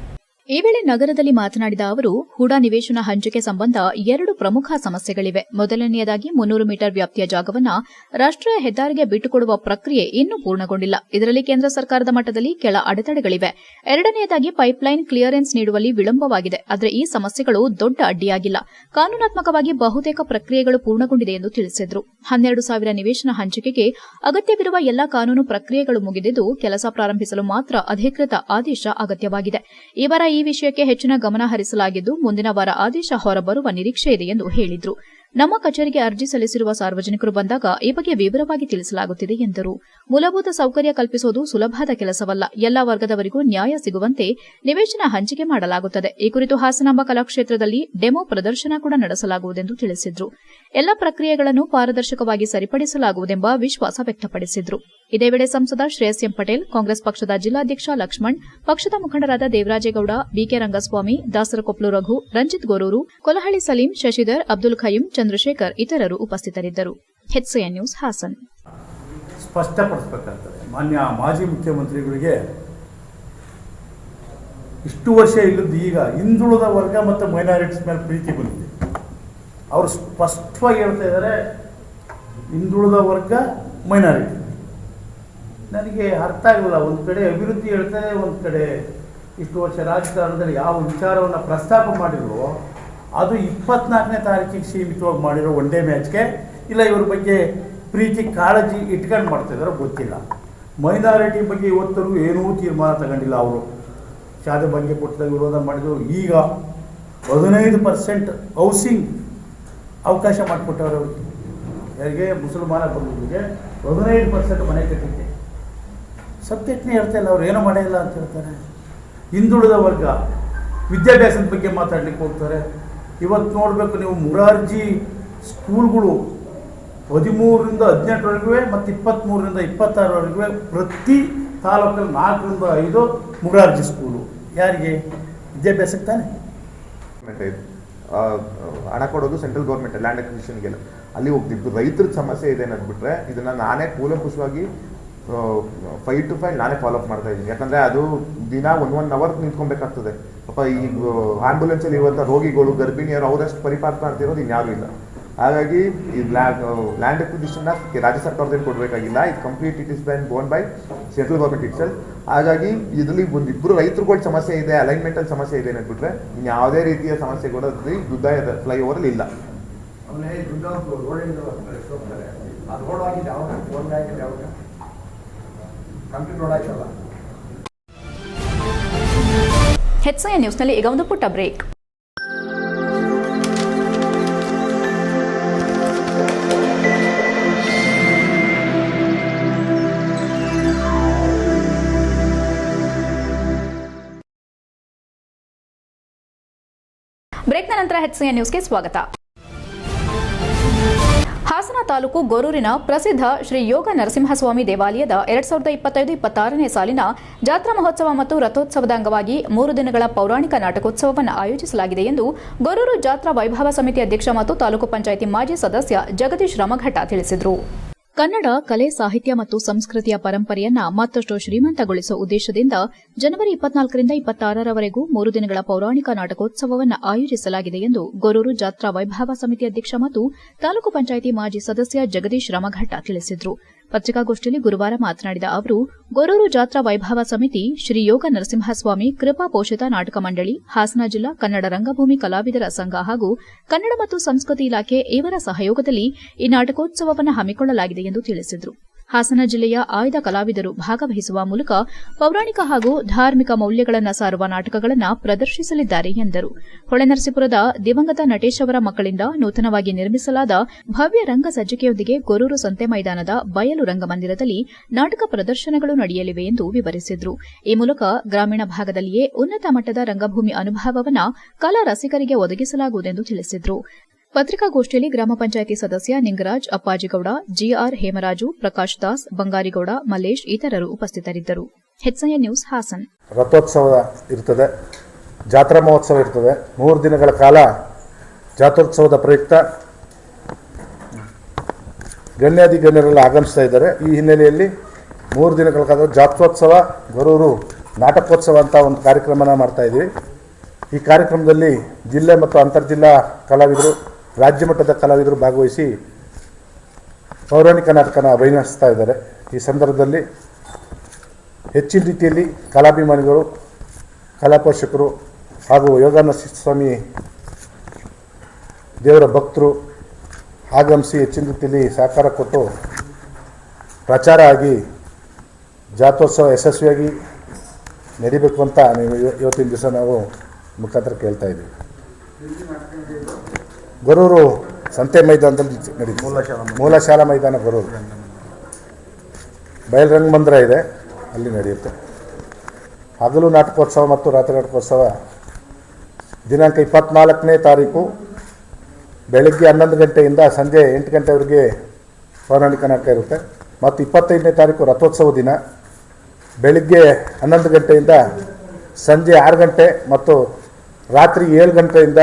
ಈ ವೇಳೆ ನಗರದಲ್ಲಿ ಮಾತನಾಡಿದ ಅವರು ಹೂಡಾ ನಿವೇಶನ ಹಂಚಿಕೆ ಸಂಬಂಧ 2 ಪ್ರಮುಖ ಸಮಸ್ಯೆಗಳಿವೆ. ಮೊದಲನೆಯದಾಗಿ 300 ಮೀಟರ್ ವ್ಯಾಪ್ತಿಯ ಜಾಗವನ್ನು ರಾಷ್ಟ್ರೀಯ ಹೆದ್ದಾರಿಗೆ ಬಿಟ್ಟುಕೊಡುವ ಪ್ರಕ್ರಿಯೆ ಇನ್ನೂ ಪೂರ್ಣಗೊಂಡಿಲ್ಲ. ಇದರಲ್ಲಿ ಕೇಂದ್ರ ಸರ್ಕಾರದ ಮಟ್ಟದಲ್ಲಿ ಕೆಳ ಅಡೆತಡೆಗಳಿವೆ. ಎರಡನೆಯದಾಗಿ ಪೈಪ್ಲೈನ್ ಕ್ಲಿಯರೆನ್ಸ್ ನೀಡುವಲ್ಲಿ ವಿಳಂಬವಾಗಿದೆ. ಆದರೆ ಈ ಸಮಸ್ಯೆಗಳು ದೊಡ್ಡ ಅಡ್ಡಿಯಾಗಿಲ್ಲ. ಕಾನೂನಾತ್ಮಕವಾಗಿ ಬಹುತೇಕ ಪ್ರಕ್ರಿಯೆಗಳು ಪೂರ್ಣಗೊಂಡಿದೆ ಎಂದು ತಿಳಿಸಿದರು. 12,000 ನಿವೇಶನ ಹಂಚಿಕೆಗೆ ಅಗತ್ಯವಿರುವ ಎಲ್ಲಾ ಕಾನೂನು ಪ್ರಕ್ರಿಯೆಗಳು ಮುಗಿದಿದ್ದು ಕೆಲಸ ಪ್ರಾರಂಭಿಸಲು ಮಾತ್ರ ಅಧಿಕೃತ ಆದೇಶ ಅಗತ್ಯವಾಗಿದೆ. ಈ ವಾರ ಈ ವಿಷಯಕ್ಕೆ ಹೆಚ್ಚಿನ ಗಮನ ಹರಿಸಲಾಗಿದ್ದು ಮುಂದಿನ ವಾರ ಆದೇಶ ಹೊರಬರುವ ನಿರೀಕ್ಷೆ ಇದೆ ಎಂದು ಹೇಳಿದರು. ನಮ್ಮ ಕಚೇರಿಗೆ ಅರ್ಜಿ ಸಲ್ಲಿಸಿರುವ ಸಾರ್ವಜನಿಕರು ಬಂದಾಗ ಈ ಬಗ್ಗೆ ವಿವರವಾಗಿ ತಿಳಿಸಲಾಗುತ್ತಿದೆ ಎಂದರು. ಮೂಲಭೂತ ಸೌಕರ್ಯ ಕಲ್ಪಿಸುವುದು ಸುಲಭದ ಕೆಲಸವಲ್ಲ. ಎಲ್ಲಾ ವರ್ಗದವರಿಗೂ ನ್ಯಾಯ ಸಿಗುವಂತೆ ನಿವೇಶನ ಹಂಚಿಕೆ ಮಾಡಲಾಗುತ್ತದೆ. ಈ ಕುರಿತು ಹಾಸನಾಂಬ ಕಲಾಕ್ಷೇತ್ರದಲ್ಲಿ ಡೆಮೋ ಪ್ರದರ್ಶನ ಕೂಡ ನಡೆಸಲಾಗುವುದೆಂದು ತಿಳಿಸಿದರು. ಎಲ್ಲಾ ಪ್ರಕ್ರಿಯೆಗಳನ್ನು ಪಾರದರ್ಶಕವಾಗಿ ಸರಿಪಡಿಸಲಾಗುವುದೆಂಬ ವಿಶ್ವಾಸ ವ್ಯಕ್ತಪಡಿಸಿದರು. ಇದೇ ವೇಳೆ ಸಂಸದ ಶ್ರೇಯಸ್ ಎಂ ಪಟೇಲ್, ಕಾಂಗ್ರೆಸ್ ಪಕ್ಷದ ಜಿಲ್ಲಾಧ್ಯಕ್ಷ ಲಕ್ಷ್ಮಣ್, ಪಕ್ಷದ ಮುಖಂಡರಾದ ದೇವರಾಜೇಗೌಡ, ಬಿಕೆ ರಂಗಸ್ವಾಮಿ, ದಾಸರಕೊಪ್ಲು ರಘು, ರಂಜಿತ್ ಗೋರೂರು, ಕೊಲಹಳ್ಳಿ ಸಲೀಂ, ಶಶಿಧರ್, ಅಬ್ದುಲ್ ಖಯೀಂ, ಚಂದ್ರಶೇಖರ್ ಇತರರು ಉಪಸ್ಥಿತರಿದ್ದರು. HCN news Hassan. ಸ್ಪಷ್ಟಪಡಿಸಬೇಕಾಗ್ತದೆ. ಮಾನ್ಯ ಮಾಜಿ ಮುಖ್ಯಮಂತ್ರಿಗಳಿಗೆ ಇಷ್ಟು ವರ್ಷ ಇಲ್ಲದ್ದು ಈಗ ಹಿಂದುಳಿದ ವರ್ಗ ಮತ್ತು ಮೈನಾರಿಟೀಸ್ ಮೇಲೆ ಪ್ರೀತಿ ಬಂದಿದೆ. ಅವರು ಸ್ಪಷ್ಟವಾಗಿ ಹೇಳ್ತಾ ಇದ್ದಾರೆ, ಹಿಂದುಳಿದ ವರ್ಗ ಮೈನಾರಿಟಿ. ನನಗೆ ಅರ್ಥ ಆಗಲ್ಲ. ಒಂದು ಕಡೆ ಅಭಿವೃದ್ಧಿ ಹೇಳ್ತಾರೆ, ಒಂದು ಕಡೆ ಇಷ್ಟು ವರ್ಷ ರಾಜಕಾರಣದಲ್ಲಿ ಯಾವ ವಿಚಾರವನ್ನು ಪ್ರಸ್ತಾಪ ಮಾಡಿದ್ರು ಅದು 24ನೇ ತಾರೀಕಿಗೆ ಸೀಮಿತವಾಗಿ ಮಾಡಿರೋ ಒನ್ ಡೇ ಮ್ಯಾಚ್ಗೆ, ಇಲ್ಲ ಇವ್ರ ಬಗ್ಗೆ ಪ್ರೀತಿ ಕಾಳಜಿ ಇಟ್ಕೊಂಡು ಮಾಡ್ತಾಯಿದ್ದಾರೋ ಗೊತ್ತಿಲ್ಲ. ಮೈನಾರಿಟಿ ಬಗ್ಗೆ ಇವತ್ತರೆಗೂ ಏನೂ ತೀರ್ಮಾನ ತಗೊಂಡಿಲ್ಲ. ಅವರು ಶಾಲೆ ಬಗ್ಗೆ ಕೊಟ್ಟದಾಗ ವಿರೋಧ ಮಾಡಿದ್ರು. ಈಗ 15% ಹೌಸಿಂಗ್ ಅವಕಾಶ ಮಾಡಿಕೊಟ್ಟವ್ರು. ಅವ್ರಿಗೆ ಯಾರಿಗೆ ಮುಸಲ್ಮಾನ ಬಂಧುಗಳಿಗೆ 15% ಮನೆ ಕಟ್ಟಿದ್ದೆ. ಸಬ್ಜೆಕ್ಟ್ನೇ ಹೇಳ್ತಾ ಇಲ್ಲ, ಅವ್ರು ಏನೂ ಮಾಡಿಲ್ಲ ಅಂತ ಹೇಳ್ತಾರೆ. ಹಿಂದುಳಿದ ವರ್ಗ ವಿದ್ಯಾಭ್ಯಾಸದ ಬಗ್ಗೆ ಮಾತಾಡ್ಲಿಕ್ಕೆ ಹೋಗ್ತಾರೆ. ಇವತ್ತು ನೋಡಬೇಕು ನೀವು, ಮುರಾರ್ಜಿ ಸ್ಕೂಲ್ಗಳು 13ರಿಂದ 18ರವರೆಗೂ ಮತ್ತು 23ರಿಂದ 26ರವರೆಗೂ ಪ್ರತಿ ತಾಲೂಕಲ್ಲಿ 4ರಿಂದ 5 ಮುರಾರ್ಜಿ ಸ್ಕೂಲು. ಯಾರಿಗೆ? ವಿದ್ಯಾಭ್ಯಾಸಕ್ಕೆ ತಾನೆ. ಹಣ ಕೊಡೋದು ಸೆಂಟ್ರಲ್ ಗೌರ್ಮೆಂಟ್ ಲ್ಯಾಂಡ್ ಅಕ್ವಿಸಿಷನ್ಗೆಲ್ಲ ಅಲ್ಲಿ ಹೋಗ್ತಿದ್ದು. ರೈತರ ಸಮಸ್ಯೆ ಇದೆ ಅನ್ನೋದ್ಬಿಟ್ರೆ ಇದನ್ನು ನಾನೇ ಕೂಲಂಕುಷವಾಗಿ 5 to 5 ನಾನೇ ಫಾಲೋ ಅಪ್ ಮಾಡ್ತಾ ಇದ್ದೀನಿ. ಯಾಕಂದರೆ ಅದು ದಿನ 1 ಅವರ್ ನಿಂತ್ಕೊಬೇಕಾಗ್ತದೆ. ಪಾಪ ಈ ಆ್ಯಂಬುಲೆನ್ಸಲ್ಲಿ ಇವತ್ತು ರೋಗಿಗಳು, ಗರ್ಭಿಣಿಯರು ಅವರಷ್ಟು ಪರಿಪಾಲನೆ ಮಾಡ್ತಿರೋದು ಇನ್ಯಾರೂ ಇಲ್ಲ. ಹಾಗಾಗಿ ಈ ಲ್ಯಾಂಡ್ ಅಕ್ವಿಸಿಷನ್ನ ರಾಜ್ಯ ಸರ್ಕಾರದಲ್ಲಿ ಕೊಡಬೇಕಾಗಿಲ್ಲ. ಇದು complete it is ban bone by central government itself. ಹಾಗಾಗಿ ಇದರಲ್ಲಿ ಒಂದಿಬ್ಬರು ರೈತರುಗಳ ಸಮಸ್ಯೆ ಇದೆ, ಅಲೈನ್ಮೆಂಟಲ್ ಸಮಸ್ಯೆ ಇದೆ ಅಂದ್ಬಿಟ್ರೆ ಇನ್ಯಾವುದೇ ರೀತಿಯ ಸಮಸ್ಯೆಗಳು ಅದರಲ್ಲಿ ದುಡ್ಡ ಫ್ಲೈಓವರಲ್ಲಿ ಇಲ್ಲ. HCN ನ್ಯೂಸ್ನಲ್ಲಿ ಈಗ ಒಂದು ಪುಟ್ಟ ಬ್ರೇಕ್. ಬ್ರೇಕ್ನ ನಂತರ HCN ನ್ಯೂಸ್ಗೆ ಸ್ವಾಗತ. ಹಾಸನ ತಾಲೂಕು ಗೊರೂರಿನ ಪ್ರಸಿದ್ಧ ಶ್ರೀ ಯೋಗ ನರಸಿಂಹಸ್ವಾಮಿ ದೇವಾಲಯದ 2025-26ನೇ ಸಾಲಿನ ಜಾತ್ರಾ ಮಹೋತ್ಸವ ಮತ್ತು ರಥೋತ್ಸವದ ಅಂಗವಾಗಿ 3 ದಿನಗಳ ಪೌರಾಣಿಕ ನಾಟಕೋತ್ಸವವನ್ನು ಆಯೋಜಿಸಲಾಗಿದೆ ಎಂದು ಗೊರೂರು ಜಾತ್ರಾ ವೈಭವ ಸಮಿತಿ ಅಧ್ಯಕ್ಷ ಮತ್ತು ತಾಲೂಕು ಪಂಚಾಯಿತಿ ಮಾಜಿ ಸದಸ್ಯ ಜಗದೀಶ್ ರಾಮಘಟ್ಟ ತಿಳಿಸಿದರು. ಕನ್ನಡ ಕಲೆ, ಸಾಹಿತ್ಯ ಮತ್ತು ಸಂಸ್ಕೃತಿಯ ಪರಂಪರೆಯನ್ನ ಮತ್ತಷ್ಟು ಶ್ರೀಮಂತಗೊಳಿಸುವ ಉದ್ದೇಶದಿಂದ ಜನವರಿ 24ರಿಂದ 26ರವರೆಗೂ 3 ದಿನಗಳ ಪೌರಾಣಿಕ ನಾಟಕೋತ್ಸವವನ್ನು ಆಯೋಜಿಸಲಾಗಿದೆ ಎಂದು ಗೊರೂರು ಜಾತ್ರಾ ವೈಭವ ಸಮಿತಿ ಅಧ್ಯಕ್ಷ ಮತ್ತು ತಾಲೂಕು ಪಂಚಾಯಿತಿ ಮಾಜಿ ಸದಸ್ಯ ಜಗದೀಶ್ ರಾಮಘಟ್ಟ ತಿಳಿಸಿದರು. ಪತ್ರಿಕಾಗೋಷ್ಠಿಯಲ್ಲಿ ಗುರುವಾರ ಮಾತನಾಡಿದ ಅವರು, ಗೊರೂರು ಜಾತ್ರಾ ವೈಭವ ಸಮಿತಿ, ಶ್ರೀ ಯೋಗ ನರಸಿಂಹಸ್ವಾಮಿ ಕೃಪಾ ಪೋಷಿತ ನಾಟಕ ಮಂಡಳಿ, ಹಾಸನ ಜಿಲ್ಲಾ ಕನ್ನಡ ರಂಗಭೂಮಿ ಕಲಾವಿದರ ಸಂಘ ಹಾಗೂ ಕನ್ನಡ ಮತ್ತು ಸಂಸ್ಕೃತಿ ಇಲಾಖೆ ಇವರ ಸಹಯೋಗದಲ್ಲಿ ಈ ನಾಟಕೋತ್ಸವವನ್ನು ಹಮ್ಮಿಕೊಳ್ಳಲಾಗಿದೆ ಎಂದು ತಿಳಿಸಿದರು. ಹಾಸನ ಜಿಲ್ಲೆಯ ಆಯ್ದ ಕಲಾವಿದರು ಭಾಗವಹಿಸುವ ಮೂಲಕ ಪೌರಾಣಿಕ ಹಾಗೂ ಧಾರ್ಮಿಕ ಮೌಲ್ಯಗಳನ್ನು ಸಾರುವ ನಾಟಕಗಳನ್ನು ಪ್ರದರ್ಶಿಸಲಿದ್ದಾರೆ ಎಂದರು. ಹೊಳೆನರಸೀಪುರದ ದಿವಂಗತ ನಟೇಶ್ ಅವರ ಮಕ್ಕಳಿಂದ ನೂತನವಾಗಿ ನಿರ್ಮಿಸಲಾದ ಭವ್ಯ ರಂಗ ಸಜ್ಜಿಕೆಯೊಂದಿಗೆ ಗೊರೂರು ಸಂತೆ ಮೈದಾನದ ಬಯಲು ರಂಗಮಂದಿರದಲ್ಲಿ ನಾಟಕ ಪ್ರದರ್ಶನಗಳು ನಡೆಯಲಿವೆ ಎಂದು ವಿವರಿಸಿದರು. ಈ ಮೂಲಕ ಗ್ರಾಮೀಣ ಭಾಗದಲ್ಲಿಯೇ ಉನ್ನತ ಮಟ್ಟದ ರಂಗಭೂಮಿ ಅನುಭವವನ್ನು ಕಲಾ ರಸಿಕರಿಗೆ ಒದಗಿಸಲಾಗುವುದೆಂದು ತಿಳಿಸಿದರು. ಪತ್ರಿಕಾಗೋಷ್ಠಿಯಲ್ಲಿ ಗ್ರಾಮ ಪಂಚಾಯಿತಿ ಸದಸ್ಯ ನಿಂಗರಾಜ್, ಅಪ್ಪಾಜಿಗೌಡ, ಜಿಆರ್ ಹೇಮರಾಜು, ಪ್ರಕಾಶ್ ದಾಸ್, ಬಂಗಾರಿಗೌಡ, ಮಲ್ಲೇಶ್ ಇತರರು ಉಪಸ್ಥಿತರಿದ್ದರು. HCN news Hassan. ರಥೋತ್ಸವ ಇರ್ತದೆ, ಜಾತ್ರಾ ಮಹೋತ್ಸವ ಇರ್ತದೆ. 3 ದಿನಗಳ ಕಾಲ ಜಾತ್ರೋತ್ಸವದ ಪ್ರಯುಕ್ತ ಗಣ್ಯಾಧಿಗಣ್ಯರೆಲ್ಲ ಆಗಮಿಸ್ತಾ ಇದ್ದಾರೆ. ಈ ಹಿನ್ನೆಲೆಯಲ್ಲಿ 3 ದಿನಗಳ ಕಾಲ ಜಾತ್ರೋತ್ಸವ, ಗೊರೂರು ನಾಟಕೋತ್ಸವ ಅಂತ ಒಂದು ಕಾರ್ಯಕ್ರಮನ ಮಾಡ್ತಾ ಇದ್ದೀವಿ. ಈ ಕಾರ್ಯಕ್ರಮದಲ್ಲಿ ಜಿಲ್ಲೆ ಮತ್ತು ಅಂತರ್ಜಿಲ್ಲಾ ಕಲಾವಿದರು, ರಾಜ್ಯ ಮಟ್ಟದ ಕಲಾವಿದರು ಭಾಗವಹಿಸಿ ಪೌರಾಣಿಕ ನಾಟಕನ ಅಭಿನಯಿಸ್ತಾ ಇದ್ದಾರೆ. ಈ ಸಂದರ್ಭದಲ್ಲಿ ಹೆಚ್ಚಿನ ರೀತಿಯಲ್ಲಿ ಕಲಾಭಿಮಾನಿಗಳು, ಕಲಾ ಪೋಷಕರು ಹಾಗೂ ಯೋಗಾನಂದ ಸ್ವಾಮಿ ದೇವರ ಭಕ್ತರು ಆಗಮಿಸಿ ಹೆಚ್ಚಿನ ರೀತಿಯಲ್ಲಿ ಸಹಕಾರ ಕೊಟ್ಟು ಪ್ರಚಾರ ಆಗಿ ಜಾತ್ರೋತ್ಸವ ಯಶಸ್ವಿಯಾಗಿ ನಡಿಬೇಕು ಅಂತ ಇವತ್ತಿನ ದಿವಸ ನಾವು ಮುಖಾಂತರ ಕೇಳ್ತಾ ಇದ್ದೀವಿ. ಗೊರೂರು ಸಂತೆ ಮೈದಾನದಲ್ಲಿ ನಡೀತು. ಮೂಲ ಶಾಲಾ ಮೈದಾನ ಗೊರೂರು. ಬಯಲುರಂಗಮಂದಿರ ಇದೆ, ಅಲ್ಲಿ ನಡೆಯುತ್ತೆ. ಹಗಲು ನಾಟಕೋತ್ಸವ ಮತ್ತು ರಾತ್ರಿ ನಾಟಕೋತ್ಸವ ದಿನಾಂಕ 24ನೇ ತಾರೀಕು ಬೆಳಗ್ಗೆ 11 ಗಂಟೆಯಿಂದ ಸಂಜೆ 8 ಗಂಟೆವರೆಗೆ ಪೌರಾಣಿಕ ನಾಟಕ ಇರುತ್ತೆ. ಮತ್ತು 25ನೇ ತಾರೀಕು ರಥೋತ್ಸವ ದಿನ ಬೆಳಗ್ಗೆ 11 ಗಂಟೆಯಿಂದ ಸಂಜೆ 6 ಗಂಟೆ ಮತ್ತು ರಾತ್ರಿ 7 ಗಂಟೆಯಿಂದ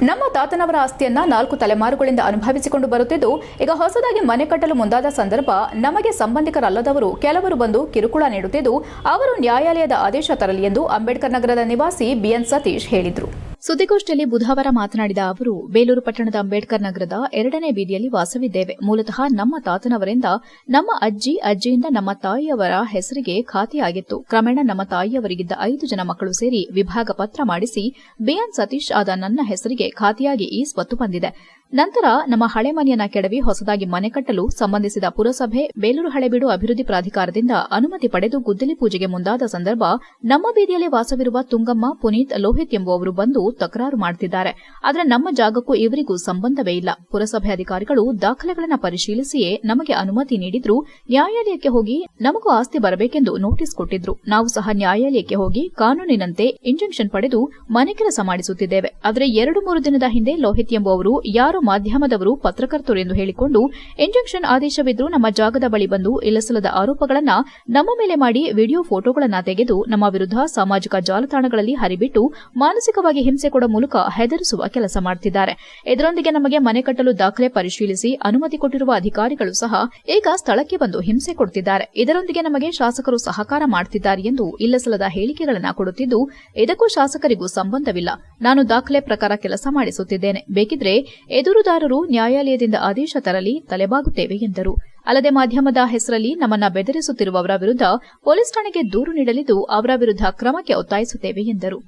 ನಮ್ಮ ತಾತನವರ ಆಸ್ತಿಯನ್ನ 4 ತಲೆಮಾರುಗಳಿಂದ ಅನುಭವಿಸಿಕೊಂಡು ಬರುತ್ತಿದ್ದು, ಈಗ ಹೊಸದಾಗಿ ಮನೆ ಕಟ್ಟಲು ಮುಂದಾದ ಸಂದರ್ಭ ನಮಗೆ ಸಂಬಂಧಿಕರಲ್ಲದವರು ಕೆಲವರು ಬಂದು ಕಿರುಕುಳ ನೀಡುತ್ತಿದ್ದು, ಅವರು ನ್ಯಾಯಾಲಯದ ಆದೇಶ ತರಲಿ ಎಂದು ಅಂಬೇಡ್ಕರ್ ನಗರದ ನಿವಾಸಿ ಬಿಎನ್ ಸತೀಶ್ ಹೇಳಿದರು. ಸುದ್ದಿಗೋಷ್ಠಿಯಲ್ಲಿ ಬುಧವಾರ ಮಾತನಾಡಿದ ಅವರು, ಬೇಲೂರು ಪಟ್ಟಣದ ಅಂಬೇಡ್ಕರ್ ನಗರದ 2ನೇ ಬೀದಿಯಲ್ಲಿ ವಾಸವಿದ್ದೇವೆ. ಮೂಲತಃ ನಮ್ಮ ತಾತನವರಿಂದ ನಮ್ಮ ಅಜ್ಜಿಯಿಂದ ನಮ್ಮ ತಾಯಿಯವರ ಹೆಸರಿಗೆ ಖಾತೆಯಾಗಿತ್ತು. ಕ್ರಮೇಣ ನಮ್ಮ ತಾಯಿಯವರಿಗಿದ್ದ 5 ಜನ ಮಕ್ಕಳು ಸೇರಿ ವಿಭಾಗ ಪತ್ರ ಮಾಡಿಸಿ ಬಿಎನ್ ಸತೀಶ್ ಆದ ನನ್ನ ಹೆಸರಿಗೆ ಖಾತೆಯಾಗಿ ಈ ಸ್ವತ್ತು ಬಂದಿದೆ. ನಂತರ ನಮ್ಮ ಹಳೆ ಮನೆಯನ್ನ ಕೆಡವಿ ಹೊಸದಾಗಿ ಮನೆ ಕಟ್ಟಲು ಸಂಬಂಧಿಸಿದ ಪುರಸಭೆ, ಬೇಲೂರು ಹಳೆಬೀಡು ಅಭಿವೃದ್ಧಿ ಪ್ರಾಧಿಕಾರದಿಂದ ಅನುಮತಿ ಪಡೆದು ಗುದ್ದಲಿ ಪೂಜೆಗೆ ಮುಂದಾದ ಸಂದರ್ಭ ನಮ್ಮ ಬೀದಿಯಲ್ಲಿ ವಾಸವಿರುವ ತುಂಗಮ್ಮ, ಪುನೀತ್, ಲೋಹಿತ್ ಎಂಬುವವರು ಬಂದು ತಕರಾರು ಮಾಡುತ್ತಿದ್ದಾರೆ. ಆದರೆ ನಮ್ಮ ಜಾಗಕ್ಕೂ ಇವರಿಗೂ ಸಂಬಂಧವೇ ಇಲ್ಲ. ಪುರಸಭೆ ಅಧಿಕಾರಿಗಳು ದಾಖಲೆಗಳನ್ನು ಪರಿಶೀಲಿಸಿಯೇ ನಮಗೆ ಅನುಮತಿ ನೀಡಿದ್ರು. ನ್ಯಾಯಾಲಯಕ್ಕೆ ಹೋಗಿ ನಮಗೂ ಆಸ್ತಿ ಬರಬೇಕೆಂದು ನೋಟಿಸ್ ಕೊಟ್ಟಿದ್ರು. ನಾವು ಸಹ ನ್ಯಾಯಾಲಯಕ್ಕೆ ಹೋಗಿ ಕಾನೂನಿನಂತೆ ಇಂಜೆಕ್ಷನ್ ಪಡೆದು ಮನೆ ಕೆಲಸ ಮಾಡಿಸುತ್ತಿದ್ದೇವೆ. ಆದರೆ 2-3 ದಿನದ ಹಿಂದೆ ಲೋಹಿತ್ ಎಂಬುವವರು ಯಾರೋ ಮಾಧ್ಯಮದವರು, ಪತ್ರಕರ್ತರು ಎಂದು ಹೇಳಿಕೊಂಡು ಇಂಜೆಕ್ಷನ್ ಆದೇಶವಿದ್ರೂ ನಮ್ಮ ಜಾಗದ ಬಳಿ ಬಂದು ಇಲ್ಲಸಲ್ಲದ ಆರೋಪಗಳನ್ನು ನಮ್ಮ ಮೇಲೆ ಮಾಡಿ ವಿಡಿಯೋ ಫೋಟೋಗಳನ್ನು ತೆಗೆದು ನಮ್ಮ ವಿರುದ್ಧ ಸಾಮಾಜಿಕ ಜಾಲತಾಣಗಳಲ್ಲಿ ಹರಿಬಿಟ್ಟು ಮಾನಸಿಕವಾಗಿ ಹಿಂಸೆ ಕೊಡುವ ಮೂಲಕ ಹೆದರಿಸುವ ಕೆಲಸ ಮಾಡುತ್ತಿದ್ದಾರೆ. ಇದರೊಂದಿಗೆ ನಮಗೆ ಮನೆ ಕಟ್ಟಲು ದಾಖಲೆ ಪರಿಶೀಲಿಸಿ ಅನುಮತಿ ಕೊಟ್ಟಿರುವ ಅಧಿಕಾರಿಗಳು ಸಹ ಈಗ ಸ್ಥಳಕ್ಕೆ ಬಂದು ಹಿಂಸೆ ಕೊಡುತ್ತಿದ್ದಾರೆ. ಇದರೊಂದಿಗೆ ನಮಗೆ ಶಾಸಕರು ಸಹಕಾರ ಮಾಡುತ್ತಿದ್ದಾರೆ ಎಂದು ಇಲ್ಲಸಲ್ಲದ ಹೇಳಿಕೆಗಳನ್ನು ಕೊಡುತ್ತಿದ್ದು, ಇದಕ್ಕೂ ಶಾಸಕರಿಗೂ ಸಂಬಂಧವಿಲ್ಲ. ನಾನು ದಾಖಲೆ ಪ್ರಕಾರ ಕೆಲಸ ಮಾಡಿಸುತ್ತಿದ್ದೇನೆ. ಬೇಕಿದ್ರೆ ಎದುರುದಾರರು ನ್ಯಾಯಾಲಯದಿಂದ ಆದೇಶ ತರಲಿ, ತಲೆಬಾಗುತ್ತೇವೆ ಎಂದರು. ಅಲ್ಲದೆ ಮಾಧ್ಯಮದ ಹೆಸರಲ್ಲಿ ನಮ್ಮನ್ನ ಬೆದರಿಸುತ್ತಿರುವವರ ವಿರುದ್ಧ ಪೊಲೀಸ್ ಠಾಣೆಗೆ ದೂರು ನೀಡಲಿದ್ದು, ಅವರ ವಿರುದ್ಧ ಕ್ರಮಕ್ಕೆ ಒತ್ತಾಯಿಸುತ್ತೇವೆ ಎಂದರು.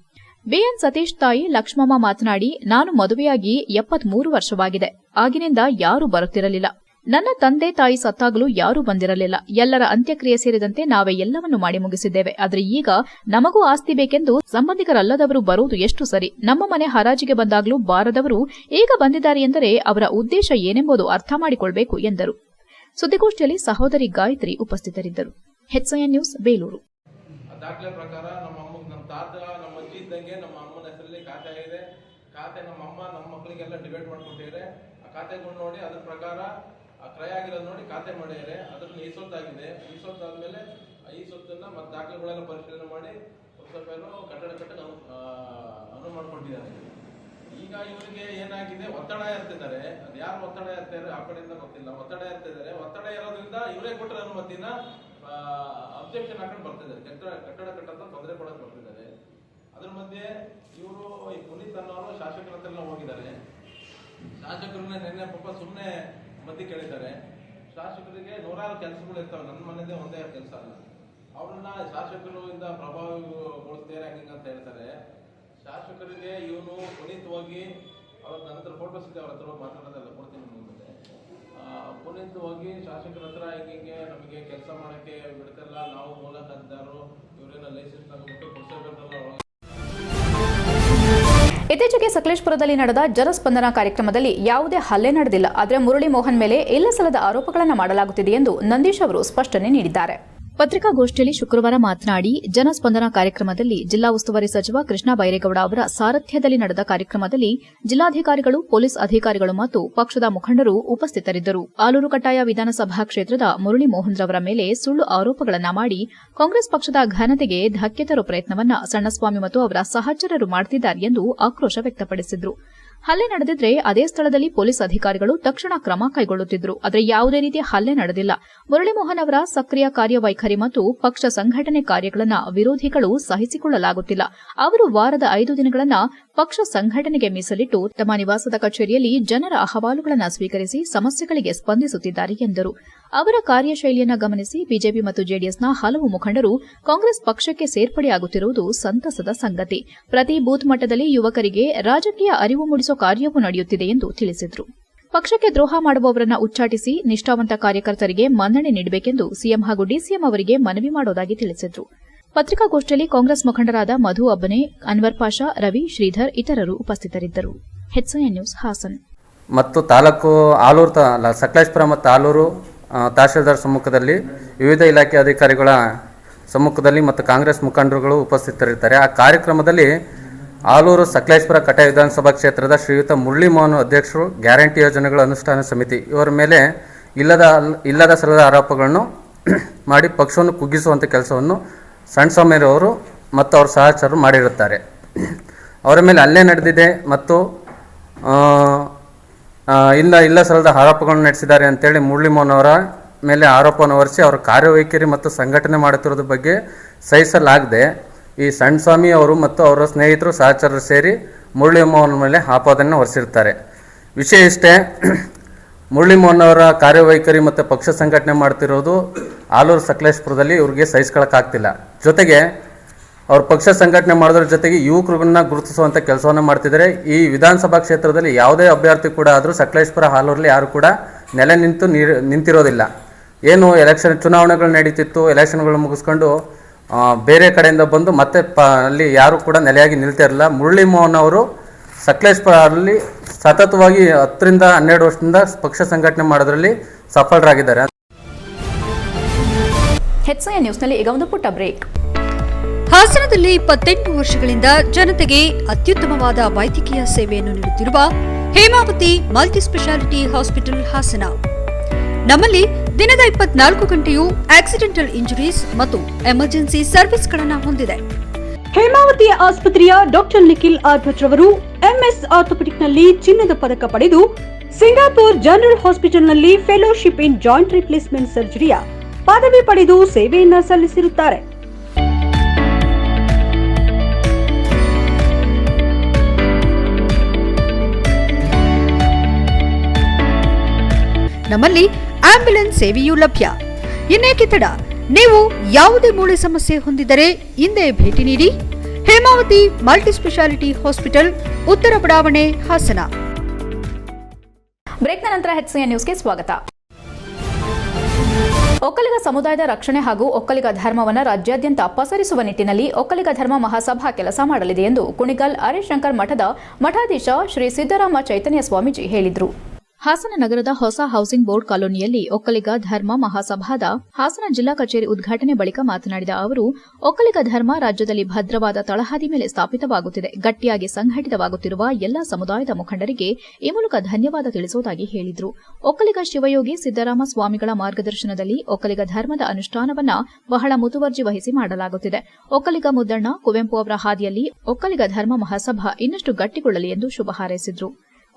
ಬಿಎನ್ ಸತೀಶ್ ತಾಯಿ ಲಕ್ಷ್ಮಮ್ಮ ಮಾತನಾಡಿ, ನಾನು ಮದುವೆಯಾಗಿ 73 ವರ್ಷವಾಗಿದೆ. ಆಗಿನಿಂದ ಯಾರೂ ಬರುತ್ತಿರಲಿಲ್ಲ. ನನ್ನ ತಂದೆ ತಾಯಿ ಸತ್ತಾಗಲೂ ಯಾರೂ ಬಂದಿರಲಿಲ್ಲ. ಎಲ್ಲರ ಅಂತ್ಯಕ್ರಿಯೆ ಸೇರಿದಂತೆ ನಾವೇ ಎಲ್ಲವನ್ನೂ ಮಾಡಿ ಮುಗಿಸಿದ್ದೇವೆ. ಆದರೆ ಈಗ ನಮಗೂ ಆಸ್ತಿ ಬೇಕೆಂದು ಸಂಬಂಧಿಕರಲ್ಲದವರು ಬರುವುದು ಎಷ್ಟು ಸರಿ? ನಮ್ಮ ಮನೆ ಹರಾಜಿಗೆ ಬಂದಾಗಲೂ ಬಾರದವರು ಈಗ ಬಂದಿದ್ದಾರೆ ಎಂದರೆ ಅವರ ಉದ್ದೇಶ ಏನೆಂಬುದು ಅರ್ಥ ಮಾಡಿಕೊಳ್ಳಬೇಕು ಎಂದರು. ಸುದ್ದಿಗೋಷ್ಠಿಯಲ್ಲಿ ಸಹೋದರಿ ಗಾಯತ್ರಿ ಉಪಸ್ಥಿತರಿದ್ದರು. HCN news, Belur. ದಾಖಲೆ ಪ್ರಕಾರ ನಮ್ಮ ತಾತ, ನಮ್ಮ ಅಜ್ಜಿ ಇದ್ದಂಗೆ ನಮ್ಮ ಅಮ್ಮನ ಹೆಸರಲ್ಲಿ ಖಾತೆ ಆಗಿದೆ. ಖಾತೆ ನಮ್ಮ ಅಮ್ಮ ನಮ್ಮ ಮಕ್ಕಳಿಗೆಲ್ಲ ಡಿವೈಡ್ ಮಾಡ್ಕೊಟ್ಟಿದ್ದಾರೆ. ಆ ಖಾತೆಗಳು ನೋಡಿ ಅದ್ರ ಪ್ರಕಾರ ಆ ಕ್ರಯ ಆಗಿರೋದು ನೋಡಿ ಖಾತೆ ಮಾಡಿದ್ದಾರೆ. ಅದ್ರಲ್ಲಿ ಈ ಸೊತ್ತಾಗಿದೆ. ಈ ಸೊತ್ತಾದ್ಮೇಲೆ ಈ ಸೊತ್ತನ್ನ ಮತ್ತೆ ದಾಖಲೆಗಳೆಲ್ಲ ಪರಿಶೀಲನೆ ಮಾಡಿ ಪುರಸಭೆಯವರು ಕಟ್ಟಡ ಕಟ್ಟಕ್ಕೆ ಅನುವು ಮಾಡಿಕೊಟ್ಟಿದ್ದಾರೆ. ಈಗ ಇವರಿಗೆ ಏನಾಗಿದೆ, ಒತ್ತಡ ಇರ್ತಿದ್ದಾರೆ. ಅದು ಯಾರು ಒತ್ತಡ ಇರ್ತಾರೆ ಆ ಕಡೆಯಿಂದ ಗೊತ್ತಿಲ್ಲ. ಒತ್ತಡ ಇರ್ತಿದ್ದಾರೆ. ಒತ್ತಡ ಇರೋದ್ರಿಂದ ಇವರೇ ಕೊಟ್ಟರ ಅನುಮತಿನ ಅಬ್ಜೆಕ್ಷನ್ ಹಾಕೊಂಡು ಬರ್ತಿದ್ದಾರೆ. ಕಟ್ಟಡ ಕಟ್ಟಂತ ತೊಂದರೆ ಕೊಡೋಕೆ ಬರ್ತಿದ್ದಾರೆ. ಅದ್ರ ಮಧ್ಯೆ ಇವರು ಈ ಪುನೀತ್ ಅನ್ನೋರು ಶಾಸಕರ ಹತ್ರ ಹೋಗಿದ್ದಾರೆ. ಶಾಸಕರನ್ನ ನಿನ್ನೆ ಪಾಪ ಸುಮ್ಮನೆ ಮಧ್ಯೆ ಕೇಳಿದ್ದಾರೆ. ಶಾಸಕರಿಗೆ 100 ಕೆಲಸಗಳು ಇರ್ತಾವೆ. ನನ್ನ ಮನೆಯದೇ ಒಂದೇ ಕೆಲಸ ಅಲ್ಲ. ಅವ್ರನ್ನ ಶಾಸಕರು ಇಂದ ಪ್ರಭಾವಗೊಳಿಸ್ತಾರೆ ಹಂಗಂತ ಹೇಳ್ತಾರೆ. ಶಾಸಕರಿಗೆ ಇವನು ಪುನೀತ್ ಹೋಗಿ ಅವ್ರ ನಂತರ ಫೋಟೋಸ್ ಇದೆ, ಅವ್ರ ಹತ್ರ ಮಾತಾಡೋದೆಲ್ಲ ಕೊಡ್ತೀನಿ ಮುಂದೆ. ಪುನೀತ್ ಹೋಗಿ ಶಾಸಕರ ಹತ್ರ ಹಿಂಗೆ ನಮಗೆ ಕೆಲಸ ಮಾಡೋಕ್ಕೆ ಬಿಡ್ತಿಲ್ಲ, ನಾವು ಮೂಲಕದ್ದಾರು, ಇವರೇನ ಲೈಸೆನ್ಸ್ ತಗೊಂಡ್ಬಿಟ್ಟು ಪುರಸಭೆಲ್ಲ. ಇತ್ತೀಚೆಗೆ ಸಕಲೇಶಪುರದಲ್ಲಿ ನಡೆದ ಜನಸ್ಪಂದನ ಕಾರ್ಯಕ್ರಮದಲ್ಲಿ ಯಾವುದೇ ಹಲ್ಲೆ ನಡೆದಿಲ್ಲ. ಆದರೆ ಮುರಳಿ ಮೋಹನ್ ಮೇಲೆ ಇಲ್ಲಸಲ್ಲದ ಆರೋಪಗಳನ್ನು ಮಾಡಲಾಗುತ್ತಿದೆ ಎಂದು ನಂದೀಶ್ ಅವರು ಸ್ಪಷ್ಟನೆ ನೀಡಿದ್ದಾರೆ. ಪತ್ರಿಕಾಗೋಷ್ಠಿಯಲ್ಲಿ ಶುಕ್ರವಾರ ಮಾತನಾಡಿ, ಜನಸ್ಪಂದನ ಕಾರ್ಯಕ್ರಮದಲ್ಲಿ ಜಿಲ್ಲಾ ಉಸ್ತುವಾರಿ ಸಚಿವ ಕೃಷ್ಣ ಬೈರೇಗೌಡ ಅವರ ಸಾರಥ್ಯದಲ್ಲಿ ನಡೆದ ಕಾರ್ಯಕ್ರಮದಲ್ಲಿ ಜಿಲ್ಲಾಧಿಕಾರಿಗಳು, ಪೊಲೀಸ್ ಅಧಿಕಾರಿಗಳು ಮತ್ತು ಪಕ್ಷದ ಮುಖಂಡರು ಉಪಸ್ಥಿತರಿದ್ದರು. ಆಲೂರು ಕಟ್ಟಾಯ ವಿಧಾನಸಭಾ ಕ್ಷೇತ್ರದ ಮುರಳಿ ಮೋಹನ್ ರವರ ಮೇಲೆ ಸುಳ್ಳು ಆರೋಪಗಳನ್ನು ಮಾಡಿ ಕಾಂಗ್ರೆಸ್ ಪಕ್ಷದ ಘನತೆಗೆ ಧಕ್ಕೆ ತರುವ ಪ್ರಯತ್ನವನ್ನ ಸಣ್ಣಸ್ವಾಮಿ ಮತ್ತು ಅವರ ಸಹಚರರು ಮಾಡುತ್ತಿದ್ದಾರೆ ಎಂದು ಆಕ್ರೋಶ ವ್ಯಕ್ತಪಡಿಸಿದರು. ಹಲ್ಲೆ ನಡೆದಿದ್ರೆ ಅದೇ ಸ್ಥಳದಲ್ಲಿ ಪೊಲೀಸ್ ಅಧಿಕಾರಿಗಳು ತಕ್ಷಣ ಕ್ರಮ ಕೈಗೊಳ್ಳುತ್ತಿದ್ರು. ಆದರೆ ಯಾವುದೇ ರೀತಿಯ ಹಲ್ಲೆ ನಡೆದಿಲ್ಲ. ಮುರಳೀಮೋಹನ್ ಅವರ ಸಕ್ರಿಯ ಕಾರ್ಯವೈಖರಿ ಮತ್ತು ಪಕ್ಷ ಸಂಘಟನೆ ಕಾರ್ಯಗಳನ್ನು ವಿರೋಧಿಗಳು ಸಹಿಸಿಕೊಳ್ಳಲಾಗುತ್ತಿಲ್ಲ. ಅವರು ವಾರದ 5 ದಿನಗಳನ್ನು ಪಕ್ಷ ಸಂಘಟನೆಗೆ ಮೀಸಲಿಟ್ಟು ತಮ್ಮ ನಿವಾಸದ ಕಚೇರಿಯಲ್ಲಿ ಜನರ ಅಹವಾಲುಗಳನ್ನು ಸ್ವೀಕರಿಸಿ ಸಮಸ್ಯೆಗಳಿಗೆ ಸ್ಪಂದಿಸುತ್ತಿದ್ದಾರೆ ಎಂದರು. ಅವರ ಕಾರ್ಯಶೈಲಿಯನ್ನು ಗಮನಿಸಿ ಬಿಜೆಪಿ ಮತ್ತು ಜೆಡಿಎಸ್ನ ಹಲವು ಮುಖಂಡರು ಕಾಂಗ್ರೆಸ್ ಪಕ್ಷಕ್ಕೆ ಸೇರ್ಪಡೆಯಾಗುತ್ತಿರುವುದು ಸಂತಸದ ಸಂಗತಿ. ಪ್ರತಿ ಬೂತ್ ಮಟ್ಟದಲ್ಲಿ ಯುವಕರಿಗೆ ರಾಜಕೀಯ ಅರಿವು ಮೂಡಿಸುವ ಕಾರ್ಯವೂ ನಡೆಯುತ್ತಿದೆ ಎಂದು ತಿಳಿಸಿದರು. ಪಕ್ಷಕ್ಕೆ ದ್ರೋಹ ಮಾಡುವವರನ್ನು ಉಚ್ಚಾಟಿಸಿ ನಿಷ್ಠಾವಂತ ಕಾರ್ಯಕರ್ತರಿಗೆ ಮನ್ನಣೆ ನೀಡಬೇಕೆಂದು ಸಿಎಂ ಹಾಗೂ ಡಿಸಿಎಂ ಅವರಿಗೆ ಮನವಿ ಮಾಡುವುದಾಗಿ ತಿಳಿಸಿದರು. ಪತ್ರಿಕಾಗೋಷ್ಠಿಯಲ್ಲಿ ಕಾಂಗ್ರೆಸ್ ಮುಖಂಡರಾದ ಮಧು ಅಬ್ಬನೆ, ಅನ್ವರ್ ಪಾಷಾ, ರವಿ, ಶ್ರೀಧರ್ ಇತರರು ಉಪಸ್ಥಿತರಿದ್ದರು. HCN news Hassan. ಮತ್ತು ತಾಲೂಕು ಆಲೂರು ಸಕಲೇಶಪುರ ಮತ್ತು ಆಲೂರು ತಹಶೀಲ್ದಾರ್ ಸಮ್ಮುಖದಲ್ಲಿ ವಿವಿಧ ಇಲಾಖೆ ಅಧಿಕಾರಿಗಳ ಸಮ್ಮುಖದಲ್ಲಿ ಮತ್ತು ಕಾಂಗ್ರೆಸ್ ಮುಖಂಡರುಗಳು ಉಪಸ್ಥಿತರಿರ್ತಾರೆ. ಆ ಕಾರ್ಯಕ್ರಮದಲ್ಲಿ ಆಲೂರು ಸಕಲೇಶಪುರ ಕಟ ವಿಧಾನಸಭಾ ಕ್ಷೇತ್ರದ ಶ್ರೀಯುತ ಮುರಳೀಮೋಹನ್ ಅಧ್ಯಕ್ಷರು ಗ್ಯಾರಂಟಿ ಯೋಜನೆಗಳ ಅನುಷ್ಠಾನ ಸಮಿತಿ ಇವರ ಮೇಲೆ ಇಲ್ಲದ ಸಲ್ಲದ ಆರೋಪಗಳನ್ನು ಮಾಡಿ ಪಕ್ಷವನ್ನು ಕುಗ್ಗಿಸುವಂಥ ಕೆಲಸವನ್ನು ಸಣ್ಣಸ್ವಾಮಿಯವರು ಮತ್ತು ಅವರ ಸಹಚರರು ಮಾಡಿರುತ್ತಾರೆ. ಅವರ ಮೇಲೆ ಹಲ್ಲೆ ನಡೆದಿದೆ ಮತ್ತು ಇಲ್ಲ ಸಲ್ಲದ ಆರೋಪಗಳನ್ನು ನಡೆಸಿದ್ದಾರೆ ಅಂತೇಳಿ ಮುರಳೀಮೋಹನ್ ಅವರ ಮೇಲೆ ಆರೋಪವನ್ನು ಹೊರಿಸಿ ಅವರ ಕಾರ್ಯವೈಖರಿ ಮತ್ತು ಸಂಘಟನೆ ಮಾಡುತ್ತಿರೋದ್ರ ಬಗ್ಗೆ ಸಹಿಸಲಾಗದೆ ಈ ಸಣ್ಣಸ್ವಾಮಿ ಅವರು ಮತ್ತು ಅವರ ಸ್ನೇಹಿತರು ಸಹಚರರು ಸೇರಿ ಮುರಳೀಮೋಹನ್ ಮೇಲೆ ಆಪಾದನೆ ಹೊರಿಸಿರ್ತಾರೆ. ವಿಷಯ ಇಷ್ಟೇ, ಮುರಳೀಮೋಹನ್ ಅವರ ಕಾರ್ಯವೈಖರಿ ಮತ್ತು ಪಕ್ಷ ಸಂಘಟನೆ ಮಾಡ್ತಿರೋದು ಆಲೂರು ಸಕಲೇಶಪುರದಲ್ಲಿ ಇವ್ರಿಗೆ ಸಹಿಸ್ಕೊಳ್ಳೋಕ್ಕಾಗ್ತಿಲ್ಲ. ಜೊತೆಗೆ ಅವ್ರ ಪಕ್ಷ ಸಂಘಟನೆ ಮಾಡೋದ್ರ ಜೊತೆಗೆ ಯುವಕರನ್ನ ಗುರುತಿಸುವಂಥ ಕೆಲಸವನ್ನು ಮಾಡ್ತಿದ್ದಾರೆ. ಈ ವಿಧಾನಸಭಾ ಕ್ಷೇತ್ರದಲ್ಲಿ ಯಾವುದೇ ಅಭ್ಯರ್ಥಿ ಕೂಡ ಆದರೂ ಸಕಲೇಶಪುರ ಆಲೂರಲ್ಲಿ ಯಾರು ಕೂಡ ನೆಲೆ ನಿಂತಿರೋದಿಲ್ಲ. ಏನು ಎಲೆಕ್ಷನ್ ಚುನಾವಣೆಗಳು ನಡೀತಿತ್ತು, ಎಲೆಕ್ಷನ್ಗಳು ಮುಗಿಸ್ಕೊಂಡು ಬೇರೆ ಕಡೆಯಿಂದ ಬಂದು ಮತ್ತೆ ಅಲ್ಲಿ ಯಾರು ಕೂಡ ನೆಲೆಯಾಗಿ ನಿಲ್ತಾ ಇರಲಿಲ್ಲ. ಮುರಳೀಮೋಹನ್ ಅವರು ಸಕಲೇಶಪುರಲ್ಲಿ ಸತತವಾಗಿ 10 ರಿಂದ 12 ವರ್ಷದಿಂದ ಪಕ್ಷ ಸಂಘಟನೆ ಮಾಡೋದ್ರಲ್ಲಿ ಸಫಲರಾಗಿದ್ದಾರೆ. HCN ನ್ಯೂಸ್ನಲ್ಲಿ ಈಗ ಒಂದು ಪುಟ್ಟ ಬ್ರೇಕ್. ಹಾಸನದಲ್ಲಿ 28 ವರ್ಷಗಳಿಂದ ಜನತೆಗೆ ಅತ್ಯುತ್ತಮವಾದ ವೈದ್ಯಕೀಯ ಸೇವೆಯನ್ನು ನೀಡುತ್ತಿರುವ Hemavathi multi speciality hospital Hassan. ನಮ್ಮಲ್ಲಿ ದಿನದ 24 ಗಂಟೆಯೂ ಆಕ್ಸಿಡೆಂಟಲ್ ಇಂಜುರೀಸ್ ಮತ್ತು ಎಮರ್ಜೆನ್ಸಿ ಸರ್ವಿಸ್ಗಳನ್ನು ಹೊಂದಿದೆ. ಹೇಮಾವತಿ ಆಸ್ಪತ್ರೆಯ ಡಾಕ್ಟರ್ ನಿಖಿಲ್ ಆರ್ ಭಟ್ ರವರು MS ಆರ್ಥೋಪೆಡಿಕ್ನಲ್ಲಿ ಚಿನ್ನದ ಪದಕ ಪಡೆದು ಸಿಂಗಾಪುರ್ ಜನರಲ್ ಹಾಸ್ಪಿಟಲ್ನಲ್ಲಿ ಫೆಲೋಶಿಪ್ ಇನ್ ಜಾಯಿಂಟ್ ರಿಪ್ಲೇಸ್ಮೆಂಟ್ ಸರ್ಜರಿಯ ಪದವಿ ಪಡೆದು ಸೇವೆಯನ್ನ ಸಲ್ಲಿಸಿರುತ್ತಾರೆ. ನಮ್ಮಲ್ಲಿ ಆಂಬ್ಯುಲೆನ್ಸ್ ಸೇವೆಯೂ ಲಭ್ಯ. ಇನ್ನೇಕೆ ತಡ, ನೀವು ಯಾವುದೇ ಮೂಳೆ ಸಮಸ್ಯೆ ಹೊಂದಿದರೆ ಹಿಂದೆ ಭೇಟಿ ನೀಡಿ. ಹೇಮಾವತಿ ಮಲ್ಟಿ ಸ್ಪೆಷಾಲಿಟಿ ಹಾಸ್ಪಿಟಲ್, ಉತ್ತರ ಬಡಾವಣೆ, ಹಾಸನ. ಬ್ರೇಕ್ನ ನಂತರ HCN ನ್ಯೂಸ್ಗೆ ಸ್ವಾಗತ. ಒಕ್ಕಲಿಗ ಸಮುದಾಯದ ರಕ್ಷಣೆ ಹಾಗೂ ಒಕ್ಕಲಿಗ ಧರ್ಮವನ್ನು ರಾಜ್ಯಾದ್ಯಂತ ಪಸರಿಸುವ ನಿಟ್ಟಿನಲ್ಲಿ ಒಕ್ಕಲಿಗ ಧರ್ಮ ಮಹಾಸಭಾ ಕೆಲಸ ಮಾಡಲಿದೆ ಎಂದು ಕುಣಿಗಲ್ ಆರ್ಯಶಂಕರ್ ಮಠದ ಮಠಾಧೀಶ ಶ್ರೀ ಸಿದ್ದರಾಮ ಚೈತನ್ಯ ಸ್ವಾಮೀಜಿ ಹೇಳಿದರು. ಹಾಸನ ನಗರದ ಹೊಸ ಹೌಸಿಂಗ್ ಬೋರ್ಡ್ ಕಾಲೋನಿಯಲ್ಲಿ ಒಕ್ಕಲಿಗ ಧರ್ಮ ಮಹಾಸಭಾದ ಹಾಸನ ಜಿಲ್ಲಾ ಕಚೇರಿ ಉದ್ಘಾಟನೆ ಬಳಿಕ ಮಾತನಾಡಿದ ಅವರು, ಒಕ್ಕಲಿಗ ಧರ್ಮ ರಾಜ್ಯದಲ್ಲಿ ಭದ್ರವಾದ ತಳಹದಿ ಮೇಲೆ ಸ್ಥಾಪಿತವಾಗುತ್ತಿದೆ. ಗಟ್ಟಿಯಾಗಿ ಸಂಘಟಿತವಾಗುತ್ತಿರುವ ಎಲ್ಲಾ ಸಮುದಾಯದ ಮುಖಂಡರಿಗೆ ಈ ಮೂಲಕ ಧನ್ಯವಾದ ತಿಳಿಸುವುದಾಗಿ ಹೇಳಿದರು. ಒಕ್ಕಲಿಗ ಶಿವಯೋಗಿ ಸಿದ್ದರಾಮ ಸ್ವಾಮಿಗಳ ಮಾರ್ಗದರ್ಶನದಲ್ಲಿ ಒಕ್ಕಲಿಗ ಧರ್ಮದ ಅನುಷ್ಠಾನವನ್ನ ಬಹಳ ಮುತುವರ್ಜಿ ವಹಿಸಿ ಮಾಡಲಾಗುತ್ತಿದೆ. ಒಕ್ಕಲಿಗ ಮುದ್ದಣ್ಣ, ಕುವೆಂಪು ಅವರ ಹಾದಿಯಲ್ಲಿ ಒಕ್ಕಲಿಗ ಧರ್ಮ ಮಹಾಸಭಾ ಇನ್ನಷ್ಟು ಗಟ್ಟಿಗೊಳ್ಳಲಿ ಎಂದು ಶುಭ ಹಾರೈಸಿದರು.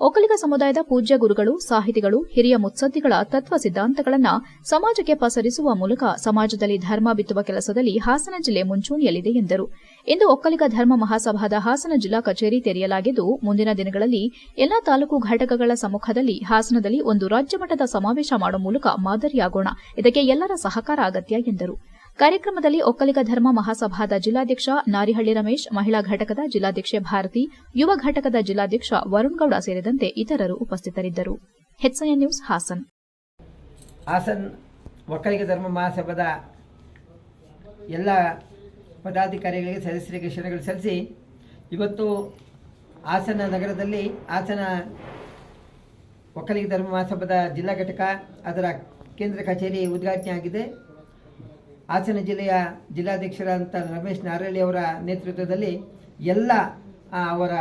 ಒಕ್ಕಲಿಗ ಸಮುದಾಯದ ಪೂಜ್ಯ ಗುರುಗಳು, ಸಾಹಿತಿಗಳು, ಹಿರಿಯ ಮುತ್ಸದ್ದಿಗಳ ತತ್ವ ಸಿದ್ಧಾಂತಗಳನ್ನು ಸಮಾಜಕ್ಕೆ ಪಸರಿಸುವ ಮೂಲಕ ಸಮಾಜದಲ್ಲಿ ಧರ್ಮ ಬಿತ್ತುವ ಕೆಲಸದಲ್ಲಿ ಹಾಸನ ಜಿಲ್ಲೆ ಮುಂಚೂಣಿಯಲ್ಲಿದೆ ಎಂದರು. ಇಂದು ಒಕ್ಕಲಿಗ ಧರ್ಮ ಮಹಾಸಭಾದ ಹಾಸನ ಜಿಲ್ಲಾ ಕಚೇರಿ ತೆರೆಯಲಾಗಿದ್ದು, ಮುಂದಿನ ದಿನಗಳಲ್ಲಿ ಎಲ್ಲಾ ತಾಲೂಕು ಘಟಕಗಳ ಸಮ್ಮುಖದಲ್ಲಿ ಹಾಸನದಲ್ಲಿ ಒಂದು ರಾಜ್ಯ ಮಟ್ಟದ ಸಮಾವೇಶ ಮಾಡುವ ಮೂಲಕ ಮಾದರಿಯಾಗೋಣ. ಇದಕ್ಕೆ ಎಲ್ಲರ ಸಹಕಾರ ಅಗತ್ಯ ಎಂದರು. ಕಾರ್ಯಕ್ರಮದಲ್ಲಿ ಒಕ್ಕಲಿಗ ಧರ್ಮ ಮಹಾಸಭಾದ ಜಿಲ್ಲಾಧ್ಯಕ್ಷ ನಾರಿಹಳ್ಳಿ ರಮೇಶ್, ಮಹಿಳಾ ಘಟಕದ ಜಿಲ್ಲಾಧ್ಯಕ್ಷೆ ಭಾರತಿ, ಯುವ ಘಟಕದ ಜಿಲ್ಲಾಧ್ಯಕ್ಷ ವರುಣ್ ಗೌಡ ಸೇರಿದಂತೆ ಇತರರು ಉಪಸ್ಥಿತರಿದ್ದರು. HCN news Hassan. ಹಾಸನ್ ಒಕ್ಕಲಿಗ ಧರ್ಮ ಮಹಾಸಭಾದ ಎಲ್ಲ ಪದಾಧಿಕಾರಿಗಳಿಗೆ ಸದಸ್ಯರಿಗೆ ಶರಣಗಳು ಸಲ್ಲಿಸಿ, ಇವತ್ತು ಹಾಸನ ನಗರದಲ್ಲಿ ಹಾಸನ ಒಕ್ಕಲಿಗ ಧರ್ಮ ಮಹಾಸಭಾದ ಜಿಲ್ಲಾ ಘಟಕ ಅದರ ಕೇಂದ್ರ ಕಚೇರಿ ಉದ್ಘಾಟನೆ ಆಗಿದೆ. ಹಾಸನ ಜಿಲ್ಲೆಯ ಜಿಲ್ಲಾಧ್ಯಕ್ಷರಾದಂಥ ರಮೇಶ್ ನಾರಳ್ಳಿ ಅವರ ನೇತೃತ್ವದಲ್ಲಿ ಎಲ್ಲ ಅವರ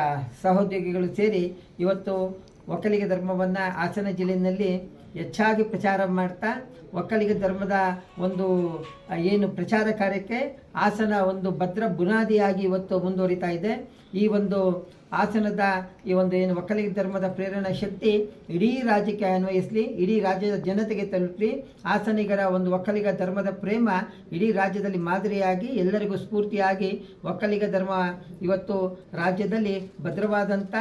ಸಹೋದ್ಯೋಗಿಗಳು ಸೇರಿ ಇವತ್ತು ಒಕ್ಕಲಿಗ ಧರ್ಮವನ್ನು ಹಾಸನ ಜಿಲ್ಲೆಯಲ್ಲಿ ಹೆಚ್ಚಾಗಿ ಪ್ರಚಾರ ಮಾಡ್ತಾ ಒಕ್ಕಲಿಗ ಧರ್ಮದ ಒಂದು ಏನು ಪ್ರಚಾರ ಕಾರ್ಯಕ್ಕೆ ಹಾಸನ ಒಂದು ಭದ್ರ ಬುನಾದಿಯಾಗಿ ಇವತ್ತು ಮುಂದುವರಿತಾ ಇದೆ. ಈ ಒಂದು ಹಾಸನದ ಈ ಒಂದು ಏನು ಒಕ್ಕಲಿಗ ಧರ್ಮದ ಪ್ರೇರಣಾ ಶಕ್ತಿ ಇಡೀ ರಾಜ್ಯಕ್ಕೆ ಅನ್ವಯಿಸಲಿ, ಇಡೀ ರಾಜ್ಯದ ಜನತೆಗೆ ತಲುಪಲಿ. ಹಾಸನಿಗರ ಒಂದು ಒಕ್ಕಲಿಗ ಧರ್ಮದ ಪ್ರೇಮ ಇಡೀ ರಾಜ್ಯದಲ್ಲಿ ಮಾದರಿಯಾಗಿ ಎಲ್ಲರಿಗೂ ಸ್ಫೂರ್ತಿಯಾಗಿ ಒಕ್ಕಲಿಗ ಧರ್ಮ ಇವತ್ತು ರಾಜ್ಯದಲ್ಲಿ ಭದ್ರವಾದಂಥ.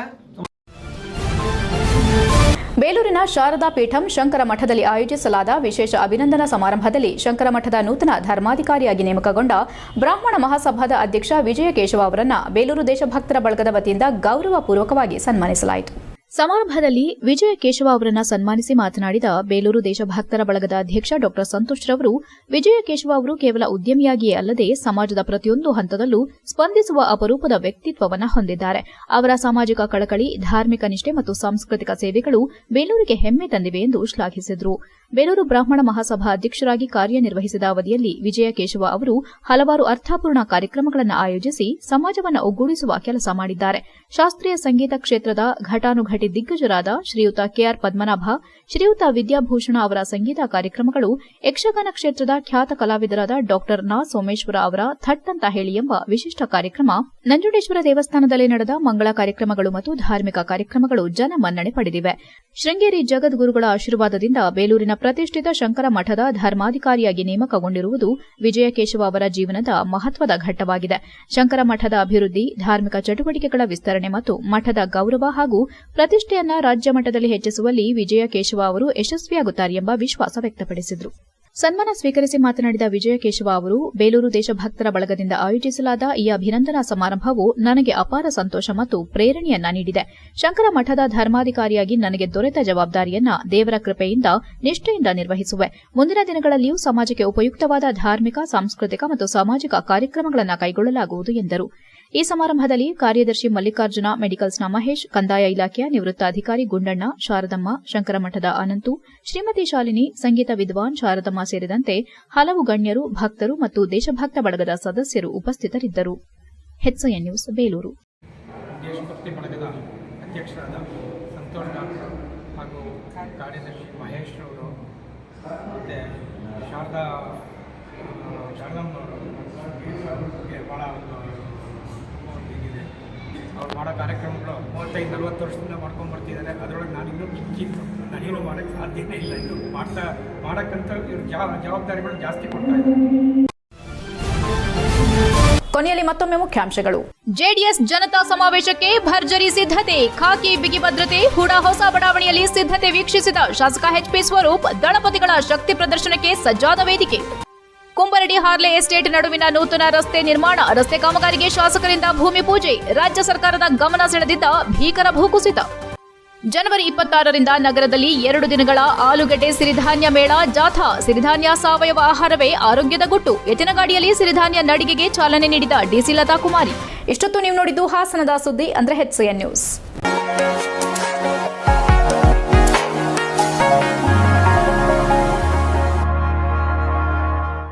ಬೇಲೂರಿನ ಶಾರದಾ ಪೀಠಂ ಶಂಕರ ಮಠದಲ್ಲಿ ಆಯೋಜಿಸಲಾದ ವಿಶೇಷ ಅಭಿನಂದನಾ ಸಮಾರಂಭದಲ್ಲಿ ಶಂಕರ ಮಠದ ನೂತನ ಧರ್ಮಾಧಿಕಾರಿಯಾಗಿ ನೇಮಕಗೊಂಡ ಬ್ರಾಹ್ಮಣ ಮಹಾಸಭಾದ ಅಧ್ಯಕ್ಷ ವಿಜಯ ಕೇಶವ ಅವರನ್ನು ಬೇಲೂರು ದೇಶಭಕ್ತರ ಬಳಗದ ವತಿಯಿಂದ ಗೌರವಪೂರ್ವಕವಾಗಿ ಸನ್ಮಾನಿಸಲಾಯಿತು. ಸಮಾರಂಭದಲ್ಲಿ ವಿಜಯ ಕೇಶವ ಅವರನ್ನ ಸನ್ಮಾನಿಸಿ ಮಾತನಾಡಿದ ಬೇಲೂರು ದೇಶಭಕ್ತರ ಬಳಗದ ಅಧ್ಯಕ್ಷ ಡಾ ಸಂತೋಷ್ ರವರು, ವಿಜಯ ಕೇಶವ ಅವರು ಕೇವಲ ಉದ್ಯಮಿಯಾಗಿಯೇ ಅಲ್ಲದೆ ಸಮಾಜದ ಪ್ರತಿಯೊಂದು ಹಂತದಲ್ಲೂ ಸ್ಪಂದಿಸುವ ಅಪರೂಪದ ವ್ಯಕ್ತಿತ್ವವನ್ನು ಹೊಂದಿದ್ದಾರೆ. ಅವರ ಸಾಮಾಜಿಕ ಕಳಕಳಿ, ಧಾರ್ಮಿಕ ನಿಷ್ಠೆ ಮತ್ತು ಸಾಂಸ್ಕೃತಿಕ ಸೇವೆಗಳು ಬೇಲೂರಿಗೆ ಹೆಮ್ಮೆ ತಂದಿವೆ ಎಂದು ಶ್ಲಾಘಿಸಿದರು. ಬೇಲೂರು ಬ್ರಾಹ್ಮಣ ಮಹಾಸಭಾ ಅಧ್ಯಕ್ಷರಾಗಿ ಕಾರ್ಯನಿರ್ವಹಿಸಿದ ಅವಧಿಯಲ್ಲಿ ವಿಜಯ ಕೇಶವ ಅವರು ಹಲವಾರು ಅರ್ಥಪೂರ್ಣ ಕಾರ್ಯಕ್ರಮಗಳನ್ನು ಆಯೋಜಿಸಿ ಸಮಾಜವನ್ನು ಒಗ್ಗೂಡಿಸುವ ಕೆಲಸ ಮಾಡಿದ್ದಾರೆ. ಶಾಸ್ತ್ರೀಯ ಸಂಗೀತ ಕ್ಷೇತ್ರದ ಘಟಾನುಘಟಿ ದಿಗ್ಗಜರಾದ ಶ್ರೀಯುತ ಕೆಆರ್ ಪದ್ಮನಾಭ, ಶ್ರೀಯುತ ವಿದ್ಯಾಭೂಷಣ ಅವರ ಸಂಗೀತ ಕಾರ್ಯಕ್ರಮಗಳು, ಯಕ್ಷಗಾನ ಕ್ಷೇತ್ರದ ಖ್ಯಾತ ಕಲಾವಿದರಾದ ಡಾ ನಾ ಸೋಮೇಶ್ವರ ಅವರ ಥಟ್ ಅಂತ ಹೇಳಿ ಎಂಬ ವಿಶಿಷ್ಟ ಕಾರ್ಯಕ್ರಮ, ನಂಜುಂಡೇಶ್ವರ ದೇವಸ್ಥಾನದಲ್ಲಿ ನಡೆದ ಮಂಗಳ ಕಾರ್ಯಕ್ರಮಗಳು ಮತ್ತು ಧಾರ್ಮಿಕ ಕಾರ್ಯಕ್ರಮಗಳು ಜನಮನ್ನಣೆ ಪಡೆದಿವೆ. ಶೃಂಗೇರಿ ಜಗದ್ಗುರುಗಳ ಆಶೀರ್ವಾದದಿಂದ ಬೇಲೂರಿನ ಪ್ರತಿಷ್ಠಿತ ಶಂಕರ ಮಠದ ಧರ್ಮಾಧಿಕಾರಿಯಾಗಿ ನೇಮಕಗೊಂಡಿರುವುದು ವಿಜಯ ಕೇಶವ ಅವರ ಜೀವನದ ಮಹತ್ವದ ಘಟ್ಟವಾಗಿದೆ. ಶಂಕರ ಮಠದ ಅಭಿವೃದ್ಧಿ, ಧಾರ್ಮಿಕ ಚಟುವಟಿಕೆಗಳ ವಿಸ್ತರಣೆ ಮತ್ತು ಮಠದ ಗೌರವ ಹಾಗೂ ಪ್ರತಿಷ್ಠೆಯನ್ನ ರಾಜ್ಯ ಮಟ್ಟದಲ್ಲಿ ಹೆಚ್ಚಿಸುವಲ್ಲಿ ವಿಜಯ ಕೇಶವ ಅವರು ಯಶಸ್ವಿಯಾಗುತ್ತಾರೆ ಎಂಬ ವಿಶ್ವಾಸ ವ್ಯಕ್ತಪಡಿಸಿದರು. ಸನ್ಮಾನ ಸ್ವೀಕರಿಸಿ ಮಾತನಾಡಿದ ವಿಜಯ ಕೇಶವ ಅವರು, ಬೇಲೂರು ದೇಶಭಕ್ತರ ಬಳಗದಿಂದ ಆಯೋಜಿಸಲಾದ ಈ ಅಭಿನಂದನಾ ಸಮಾರಂಭವು ನನಗೆ ಅಪಾರ ಸಂತೋಷ ಮತ್ತು ಪ್ರೇರಣೆಯನ್ನ ನೀಡಿದೆ. ಶಂಕರ ಮಠದ ಧರ್ಮಾಧಿಕಾರಿಯಾಗಿ ನನಗೆ ದೊರೆತ ಜವಾಬ್ದಾರಿಯನ್ನ ದೇವರ ಕೃಪೆಯಿಂದ ನಿಷ್ಠೆಯಿಂದ ನಿರ್ವಹಿಸುವೆ. ಮುಂದಿನ ದಿನಗಳಲ್ಲಿಯೂ ಸಮಾಜಕ್ಕೆ ಉಪಯುಕ್ತವಾದ ಧಾರ್ಮಿಕ, ಸಾಂಸ್ಕೃತಿಕ ಮತ್ತು ಸಾಮಾಜಿಕ ಕಾರ್ಯಕ್ರಮಗಳನ್ನು ಕೈಗೊಳ್ಳಲಾಗುವುದು ಎಂದರು. ಈ ಸಮಾರಂಭದಲ್ಲಿ ಕಾರ್ಯದರ್ಶಿ ಮಲ್ಲಿಕಾರ್ಜುನ, ಮೆಡಿಕಲ್ಸ್ನ ಮಹೇಶ್, ಕಂದಾಯ ಇಲಾಖೆಯ ನಿವೃತ್ತ ಅಧಿಕಾರಿ ಗುಂಡಣ್ಣ, ಶಾರದಮ್ಮ, ಶಂಕರ ಮಠದ ಅನಂತು, ಶ್ರೀಮತಿ ಶಾಲಿನಿ, ಸಂಗೀತ ವಿದ್ವಾನ್ ಶಾರದಮ್ಮ ಸೇರಿದಂತೆ ಹಲವು ಗಣ್ಯರು, ಭಕ್ತರು ಮತ್ತು ದೇಶಭಕ್ತ ಬಳಗದ ಸದಸ್ಯರು ಉಪಸ್ಥಿತರಿದ್ದರು. HCN news, Belur. ದೇಶಭಕ್ತಿ ಬಳಗದ ಅಧ್ಯಕ್ಷರಾದ ಸಂತೋಷ್ ಡಾಕ್ಟರ್ ಹಾಗೂ ಕಾರ್ಯದರ್ಶಿ ಮಹೇಶ್ ಅವರು ಮತ್ತು ಶಾರದಮ್ಮ ಭಾಳ ಇದೆ. ಅವ್ರು ಮಾಡೋ ಕಾರ್ಯಕ್ರಮಗಳು 35-40 ವರ್ಷದಿಂದ ಮಾಡ್ಕೊಂಡ್ಬರ್ತಿದ್ದಾರೆ. ಅದರೊಳಗೆ ನಾನಿನ್ನೂ ಕಿಂಚಿತ್ತು, ನಾನೇನು ಮಾಡೋಕ್ಕೆ ಸಾಧ್ಯನೇ ಇಲ್ಲ. ಇದು ಮಾಡೋಕ್ಕಂತ ಇವ್ರು ಜವಾಬ್ದಾರಿಗಳು ಜಾಸ್ತಿ ಕೊಡ್ತಾ ಇದ್ದಾರೆ. ಕೊನೆಯಲ್ಲಿ ಮತ್ತೊಮ್ಮೆ ಮುಖ್ಯಾಂಶಗಳು. ಜೆಡಿಎಸ್ ಜನತಾ ಸಮಾವೇಶಕ್ಕೆ ಭರ್ಜರಿ ಸಿದ್ಧತೆ, ಖಾಕಿ ಬಿಗಿ ಭದ್ರತೆ, ಹೂಡಾ ಹೊಸ ಬಡಾವಣೆಯಲ್ಲಿ ಸಿದ್ಧತೆ ವೀಕ್ಷಿಸಿದ ಶಾಸಕ ಎಚ್ಪಿ ಸ್ವರೂಪ್, ದಳಪತಿಗಳ ಶಕ್ತಿ ಪ್ರದರ್ಶನಕ್ಕೆ ಸಜ್ಜಾದ ವೇದಿಕೆ. ಕುಂಬರಡಿ ಹಾರ್ಲೆ ಎಸ್ಟೇಟ್ ನಡುವಿನ ನೂತನ ರಸ್ತೆ ನಿರ್ಮಾಣ, ರಸ್ತೆ ಕಾಮಗಾರಿಗೆ ಶಾಸಕರಿಂದ ಭೂಮಿ ಪೂಜೆ, ರಾಜ್ಯ ಸರ್ಕಾರದ ಗಮನ ಸೆಳೆದಿದ್ದ ಭೀಕರ ಭೂಕುಸಿತ. ಜನವರಿ 26ರಿಂದ ನಗರದಲ್ಲಿ 2 ದಿನಗಳ ಆಲೂಗಡ್ಡೆ ಸಿರಿಧಾನ್ಯ ಮೇಳ, ಜಾಥಾ, ಸಿರಿಧಾನ್ಯ ಸಾವಯವ ಆಹಾರವೇ ಆರೋಗ್ಯದ ಗುಟ್ಟು, ಎತ್ತಿನಗಾಡಿಯಲ್ಲಿ ಸಿರಿಧಾನ್ಯ ನಡಿಗೆಗೆ ಚಾಲನೆ ನೀಡಿದ ಡಿಸಿ ಲತಾ ಕುಮಾರಿ. ಇಷ್ಟೊತ್ತು ನೀವು ನೋಡಿದ್ದು ಹಾಸನದ ಸುದ್ದಿ, ಅಂದ್ರೆ HCN ನ್ಯೂಸ್.